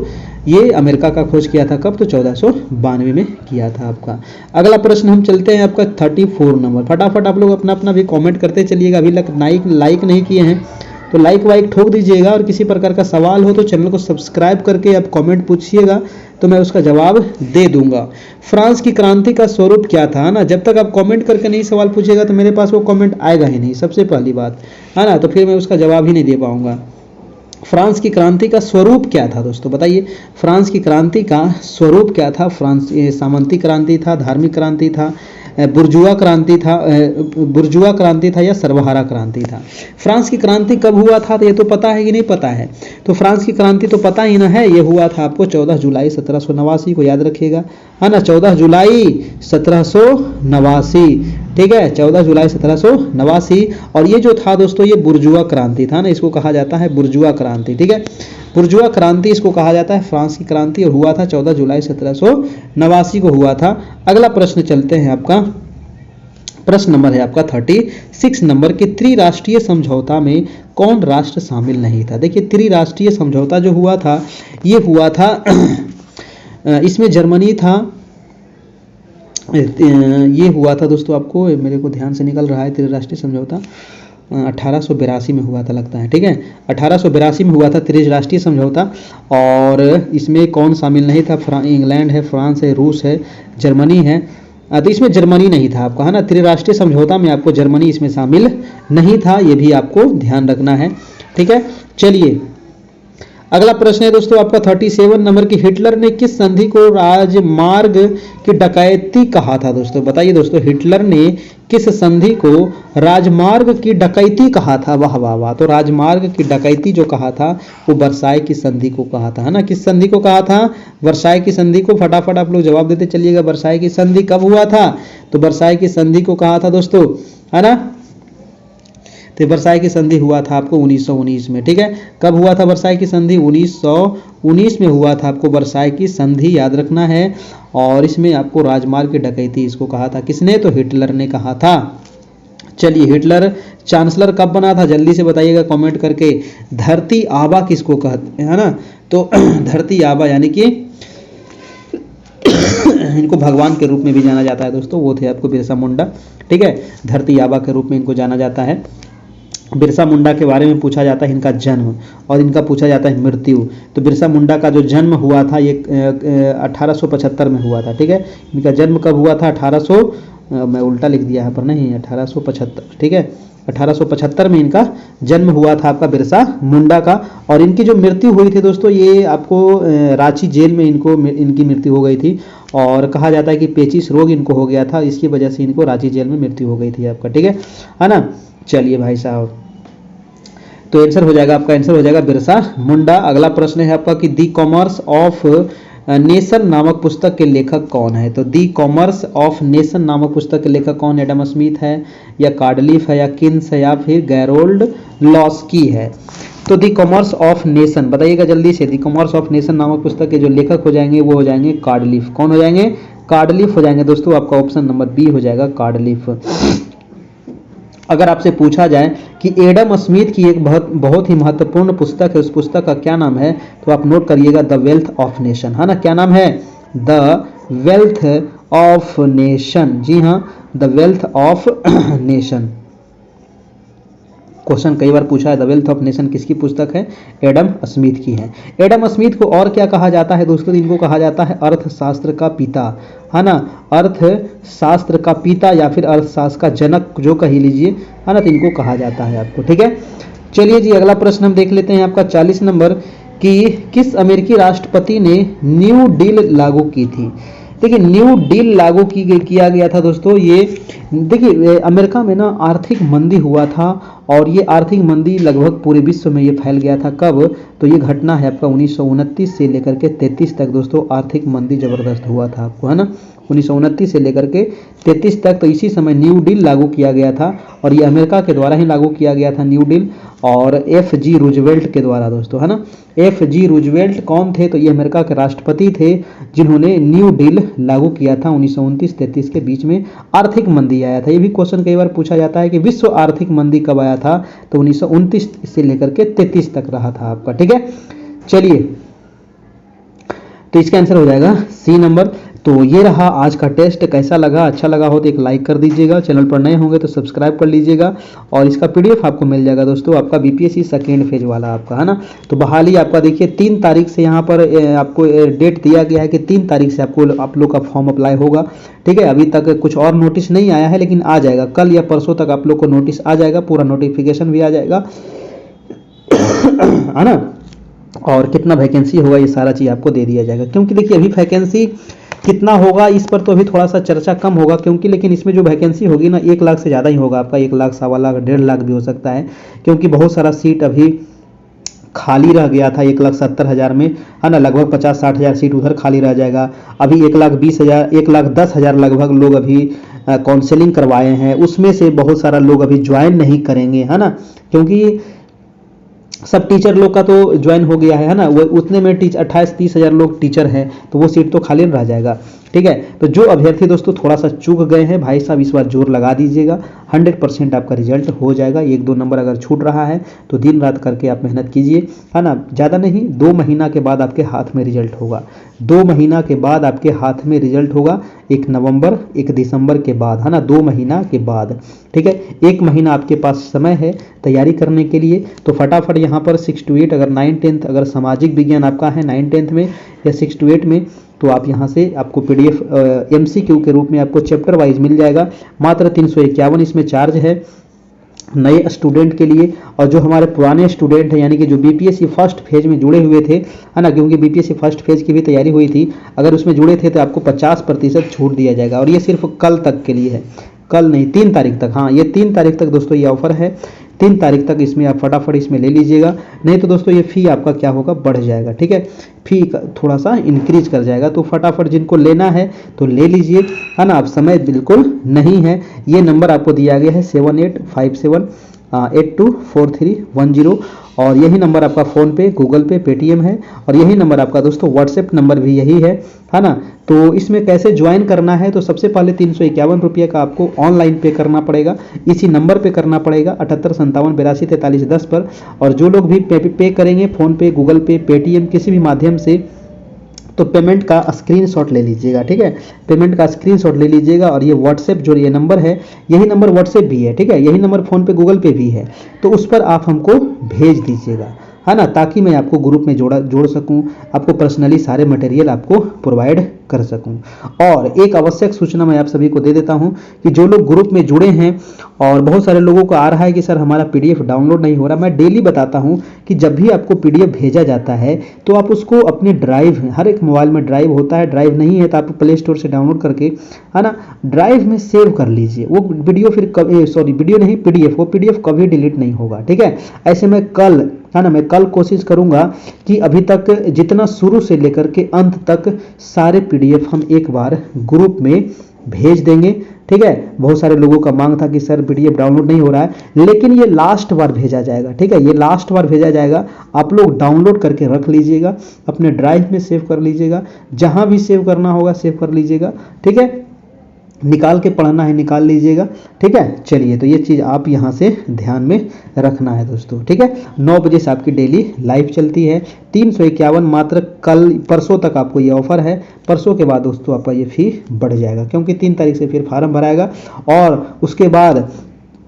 ये अमेरिका का खोज किया था कब? तो 1492 में किया था आपका। अगला प्रश्न हम चलते हैं आपका 34 नंबर। फटाफट आप लोग अपना अपना भी कमेंट करते चलिएगा। अभी तक लाइक नहीं किए हैं तो लाइक वाइक ठोक दीजिएगा। और किसी प्रकार का सवाल हो तो चैनल को सब्सक्राइब करके आप कमेंट पूछिएगा तो मैं उसका जवाब दे दूंगा। फ्रांस की क्रांति का स्वरूप क्या था, ना। जब तक आप कमेंट करके नहीं सवाल पूछिएगा तो मेरे पास वो कमेंट आएगा ही नहीं, सबसे पहली बात, है ना। तो फिर मैं उसका जवाब ही नहीं दे पाऊंगा। फ्रांस की क्रांति का स्वरूप क्या था दोस्तों? बताइए। फ्रांस की क्रांति का स्वरूप क्या था? फ्रांस सामंती क्रांति था, धार्मिक क्रांति था, बुर्जुआ क्रांति था या सर्वहारा क्रांति था? फ्रांस की क्रांति कब हुआ था? तो ये तो पता है कि नहीं पता है? तो फ्रांस की क्रांति तो पता ही ना है। ये हुआ था आपको 14 जुलाई 1789 को, याद रखिएगा, है ना। 14 जुलाई 1789। ठीक है। 14 जुलाई 1789। और ये जो था दोस्तों ये बुर्जुआ क्रांति था ना, इसको कहा जाता है बुर्जुआ क्रांति। ठीक है। बुर्जुआ क्रांति इसको कहा जाता है, फ्रांस की क्रांति, और हुआ था 14 जुलाई 1789 को हुआ था। अगला प्रश्न चलते हैं आपका, प्रश्न नंबर है आपका 36 नंबर कि त्रिराष्ट्रीय समझौता में कौन राष्ट्र शामिल नहीं था? देखिए, त्रिराष्ट्रीय समझौता जो हुआ था ये हुआ था इसमें जर्मनी था, ये हुआ था दोस्तों, आपको मेरे को ध्यान से निकल रहा है, त्रिराष्ट्रीय समझौता 1882 में हुआ था लगता है। ठीक है। 1882 में हुआ था त्रिराष्ट्रीय समझौता। और इसमें कौन शामिल नहीं था? इंग्लैंड है, फ्रांस है, रूस है, जर्मनी है। तो इसमें जर्मनी नहीं था आपका, है ना। त्रिराष्ट्रीय समझौता में आपको जर्मनी इसमें शामिल नहीं था, ये भी आपको ध्यान रखना है। ठीक है। चलिए, अगला प्रश्न है दोस्तों आपका 37 नंबर की हिटलर ने किस संधि को राजमार्ग की डकैती कहा था? दोस्तों बताइए दोस्तों, हिटलर ने किस संधि को राजमार्ग की डकैती कहा था? वाह वाह वाह। तो राजमार्ग की डकैती जो कहा था वो वर्साय की संधि को कहा था, है ना। किस संधि को कहा था? वर्साय की संधि को। फटाफट आप लोग जवाब देते चलिएगा। वर्साय की संधि कब हुआ था? तो वर्साय की संधि को कहा था दोस्तों, है ना। तो वर्साय की संधि हुआ था आपको 1919 में। ठीक है। कब हुआ था वर्साय की संधि? 1919 में हुआ था आपको वर्साय की संधि, याद रखना है। और इसमें आपको राजमार्ग की डकैती इसको कहा था किसने? तो हिटलर ने कहा था। चलिए, हिटलर चांसलर कब बना था? जल्दी से बताइएगा कमेंट करके। धरती आबा किसको कहते हैं, है ना। तो धरती आबा यानी कि इनको भगवान के रूप में भी जाना जाता है दोस्तों, वो थे आपको बिरसा मुंडा। ठीक है। धरती आबा के रूप में इनको जाना जाता है। बिरसा मुंडा के बारे में पूछा जाता है, इनका जन्म, और इनका पूछा जाता है मृत्यु। तो बिरसा मुंडा का जो जन्म हुआ था ये 1875 में हुआ था, ठीक है। इनका जन्म कब हुआ था? मैं उल्टा लिख दिया है पर नहीं, 1875, ठीक है। 1875 में इनका जन्म हुआ था आपका बिरसा मुंडा का। और इनकी जो मृत्यु हुई थी दोस्तों, ये आपको रांची जेल में इनकी मृत्यु हो गई थी। और कहा जाता है कि पेचिश रोग इनको हो गया था, इसकी वजह से इनको रांची जेल में मृत्यु हो गई थी आपका, ठीक है ना। चलिए भाई साहब, तो आंसर हो जाएगा आपका, आंसर हो जाएगा बिरसा मुंडा। अगला प्रश्न है आपका कि दी कॉमर्स ऑफ नेशन नामक पुस्तक के लेखक कौन है? तो दी कॉमर्स ऑफ नेशन नामक पुस्तक के लेखक कौन? एडम स्मिथ है, या कार्डलिफ है, या किन्स है, या फिर गैरोल्ड लॉस्की है? तो दी कॉमर्स ऑफ नेशन बताइएगा जल्दी से। दी कॉमर्स ऑफ नेशन नामक पुस्तक के जो लेखक हो जाएंगे वो हो जाएंगे कार्डलिफ। कौन हो जाएंगे? कार्डलिफ हो जाएंगे दोस्तों। आपका ऑप्शन नंबर बी हो जाएगा कार्डलिफ। अगर आपसे पूछा जाए कि एडम स्मिथ की एक बहुत ही महत्वपूर्ण पुस्तक है, उस पुस्तक का क्या नाम है? तो आप नोट करिएगा, द वेल्थ ऑफ नेशन, है ना। क्या नाम है? The wealth of nation. जी हाँ, the wealth of nation. Question कई बार पूछा है, द वेल्थ ऑफ नेशन किसकी पुस्तक है? एडम स्मिथ की है। एडम स्मिथ को और क्या कहा जाता है दोस्तों? इनको कहा जाता है अर्थशास्त्र का पिता, है ना। अर्थशास्त्र का पिता या फिर अर्थशास्त्र का जनक जो कह लीजिए, है ना। तो इनको कहा जाता है आपको, ठीक है। चलिए जी, अगला प्रश्न हम देख लेते हैं आपका 40 नंबर कि किस राष्ट्रपति ने न्यू डील लागू की थी? देखिए, न्यू डील लागू किया गया था दोस्तों। ये देखिए, अमेरिका में ना आर्थिक मंदी हुआ था, और ये आर्थिक मंदी लगभग पूरे विश्व में ये फैल गया था। कब? तो ये घटना है आपका 1929 से लेकर के 33 तक दोस्तों आर्थिक मंदी जबरदस्त हुआ था आपको, है ना। 1929 से लेकर के 33 तक, तो इसी समय न्यू डील लागू किया गया था, और ये अमेरिका के द्वारा ही लागू किया गया था न्यू डील, और FG रूजवेल्ट के द्वारा दोस्तों, है ना। FG रूजवेल्ट कौन थे? तो ये अमेरिका के राष्ट्रपति थे जिन्होंने न्यू डील लागू किया था 1929-33 के बीच में। आर्थिक मंदी आया था, ये भी क्वेश्चन कई बार पूछा जाता है कि विश्व आर्थिक मंदी कब आया था? तो 1929 से लेकर के 33 तक रहा था आपका, ठीक है। चलिए, तो इसका आंसर हो जाएगा सी नंबर। तो ये रहा आज का टेस्ट। कैसा लगा? अच्छा लगा हो तो एक लाइक कर दीजिएगा, चैनल पर नए होंगे तो सब्सक्राइब कर लीजिएगा, और इसका PDF आपको मिल जाएगा दोस्तों, आपका BPSC सेकेंड फेज वाला आपका, है ना। तो बहाली आपका देखिए 3 तारीख से यहाँ पर आपको डेट दिया गया है कि 3 तारीख से आप लोग का फॉर्म अप्लाई होगा, ठीक है। अभी तक कुछ और नोटिस नहीं आया है, लेकिन आ जाएगा, कल या परसों तक आप लोग को नोटिस आ जाएगा, पूरा नोटिफिकेशन भी आ जाएगा, है ना। और कितना वैकेंसी होगा ये सारा चीज़ आपको दे दिया जाएगा, क्योंकि देखिए अभी वैकेंसी कितना होगा इस पर तो अभी थोड़ा सा चर्चा कम होगा, क्योंकि लेकिन इसमें जो वैकेंसी होगी ना 1 लाख से ज़्यादा ही होगा आपका, 1 लाख, 1.25 लाख, 1.5 लाख भी हो सकता है, क्योंकि बहुत सारा सीट अभी खाली रह गया था 1,70,000 में, है ना। लगभग 50-60 हज़ार सीट उधर खाली रह जाएगा। अभी 1,20,000, 1,10,000 लगभग लोग अभी काउंसलिंग करवाए हैं, उसमें से बहुत सारा लोग अभी ज्वाइन नहीं करेंगे, है ना, क्योंकि सब टीचर लोग का तो ज्वाइन हो गया है ना। वो उतने में 28-30 हज़ार लोग टीचर हैं, तो वो सीट तो खाली रह जाएगा, ठीक है। तो जो अभ्यर्थी दोस्तों थोड़ा सा चूक गए हैं भाई साहब, इस बार जोर लगा दीजिएगा, 100% आपका रिजल्ट हो जाएगा। 1-2 नंबर अगर छूट रहा है तो दिन रात करके आप मेहनत कीजिए, है ना। ज़्यादा नहीं, 2 महीना के बाद आपके हाथ में रिजल्ट होगा, 2 महीना के बाद आपके हाथ में रिजल्ट होगा, 1 नवंबर 1 दिसंबर के बाद, है ना, 2 महीना के बाद, ठीक है। 1 महीना आपके पास समय है तैयारी करने के लिए, तो फटाफट यहाँ पर 6 to 8 अगर 9-10 अगर सामाजिक विज्ञान आपका है 9-10 में या 6 to 8 में, तो आप यहाँ से आपको PDF MCQ के रूप में आपको चैप्टर वाइज मिल जाएगा। मात्र 351 इसमें चार्ज है नए स्टूडेंट के लिए, और जो हमारे पुराने स्टूडेंट हैं यानी कि जो BPSC फर्स्ट फेज में जुड़े हुए थे, है ना, क्योंकि BPSC फर्स्ट फेज की भी तैयारी हुई थी, अगर उसमें जुड़े थे तो आपको 50% छूट दिया जाएगा, और ये सिर्फ कल तक के लिए है, कल नहीं 3 तारीख तक, हाँ ये 3 तारीख तक दोस्तों ये ऑफर है, 3 तारीख तक इसमें आप फटाफट इसमें ले लीजिएगा, नहीं तो दोस्तों ये फ़ी आपका क्या होगा, बढ़ जाएगा, ठीक है। फ़ी थोड़ा सा इंक्रीज कर जाएगा, तो फटाफट जिनको लेना है तो ले लीजिए, है ना। अब समय बिल्कुल नहीं है। ये नंबर आपको दिया गया है 7857824310, और यही नंबर आपका फ़ोनपे, गूगल पे, पेटीएम है, और यही नंबर आपका दोस्तों व्हाट्सएप नंबर भी यही है ना। तो इसमें कैसे ज्वाइन करना है, तो सबसे पहले 351 रुपये का आपको ऑनलाइन पे करना पड़ेगा, इसी नंबर पे करना पड़ेगा 7857824310 पर। और जो लोग भी पे करेंगे फ़ोनपे, गूगल पे, पेटीएम किसी भी माध्यम से, तो पेमेंट का स्क्रीनशॉट ले लीजिएगा, ठीक है। पेमेंट का स्क्रीनशॉट ले लीजिएगा और ये व्हाट्सएप जो ये नंबर है, यही नंबर व्हाट्सएप भी है, ठीक है, यही नंबर फ़ोन पे गूगल पे भी है, तो उस पर आप हमको भेज दीजिएगा, है ना, ताकि मैं आपको ग्रुप में जोड़ सकूं, आपको पर्सनली सारे मटेरियल आपको प्रोवाइड कर सकूं। और एक आवश्यक सूचना मैं आप सभी को दे देता हूं कि जो लोग ग्रुप में जुड़े हैं और बहुत सारे लोगों को आ रहा है कि सर हमारा पीडीएफ डाउनलोड नहीं हो रहा, मैं डेली बताता हूं कि जब भी आपको पीडीएफ भेजा जाता है तो आप उसको अपने ड्राइव, हर एक मोबाइल में ड्राइव होता है, ड्राइव नहीं है तो आप प्ले स्टोर से डाउनलोड करके, है ना, ड्राइव में सेव कर लीजिए। वो वीडियो फिर कभी, सॉरी वीडियो नहीं, पीडीएफ, वो पीडीएफ कभी डिलीट नहीं होगा, ठीक है। ऐसे में कल, है ना, मैं कल कोशिश करूंगा कि अभी तक जितना शुरू से लेकर के अंत तक सारे पीडीएफ हम एक बार ग्रुप में भेज देंगे, ठीक है। बहुत सारे लोगों का मांग था कि सर पीडीएफ डाउनलोड नहीं हो रहा है, लेकिन ये लास्ट बार भेजा जाएगा, ठीक है, ये लास्ट बार भेजा जाएगा। आप लोग डाउनलोड करके रख लीजिएगा, अपने ड्राइव में सेव कर लीजिएगा, जहां भी सेव करना होगा सेव कर लीजिएगा, ठीक है। निकाल के पढ़ना है निकाल लीजिएगा, ठीक है। चलिए, तो ये चीज़ आप यहाँ से ध्यान में रखना है दोस्तों, ठीक है। 9 बजे से आपकी डेली लाइव चलती है, 351 मात्र, कल परसों तक आपको ये ऑफर है, परसों के बाद दोस्तों आपका ये फी बढ़ जाएगा, क्योंकि 3 तारीख से फिर फार्म भराएगा और उसके बाद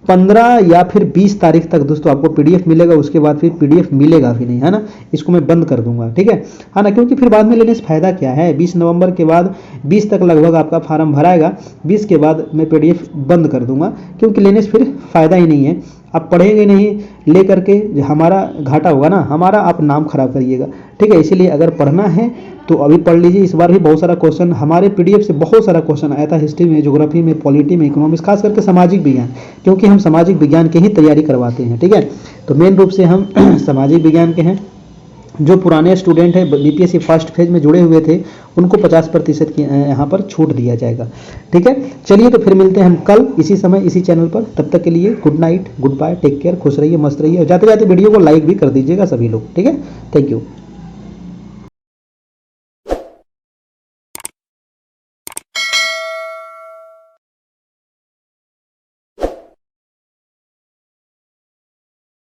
15 या फिर 20 तारीख तक दोस्तों आपको पीडीएफ मिलेगा, उसके बाद फिर पीडीएफ मिलेगा भी नहीं, है ना, इसको मैं बंद कर दूंगा, ठीक है ना, क्योंकि फिर बाद में लेने से फायदा क्या है। 20 नवंबर के बाद 20 तक लगभग आपका फार्म भराएगा, 20 के बाद मैं पीडीएफ बंद कर दूंगा, क्योंकि लेने से फिर फायदा ही नहीं है, आप पढ़ेंगे नहीं, ले करके हमारा घाटा होगा ना, हमारा आप नाम खराब करिएगा, ठीक है। इसीलिए अगर पढ़ना है तो अभी पढ़ लीजिए। इस बार भी बहुत सारा क्वेश्चन हमारे पीडीएफ से बहुत सारा क्वेश्चन आया था, हिस्ट्री में, ज्योग्राफी में, पॉलिटी में, इकोनॉमिक्स, खास करके सामाजिक विज्ञान, क्योंकि हम सामाजिक विज्ञान की ही तैयारी करवाते हैं, ठीक है। तो मेन रूप से हम सामाजिक विज्ञान के हैं। जो पुराने स्टूडेंट हैं बीपीएससी फर्स्ट फेज में जुड़े हुए थे, उनको 50% की यहाँ पर छूट दिया जाएगा, ठीक है। चलिए, तो फिर मिलते हैं हम कल इसी समय इसी चैनल पर। तब तक के लिए good night, good bye, take care, खुश रहिए, मस्त रहिए, और जाते जाते वीडियो को लाइक भी कर दीजिएगा सभी लोग, ठीक है। Thank you.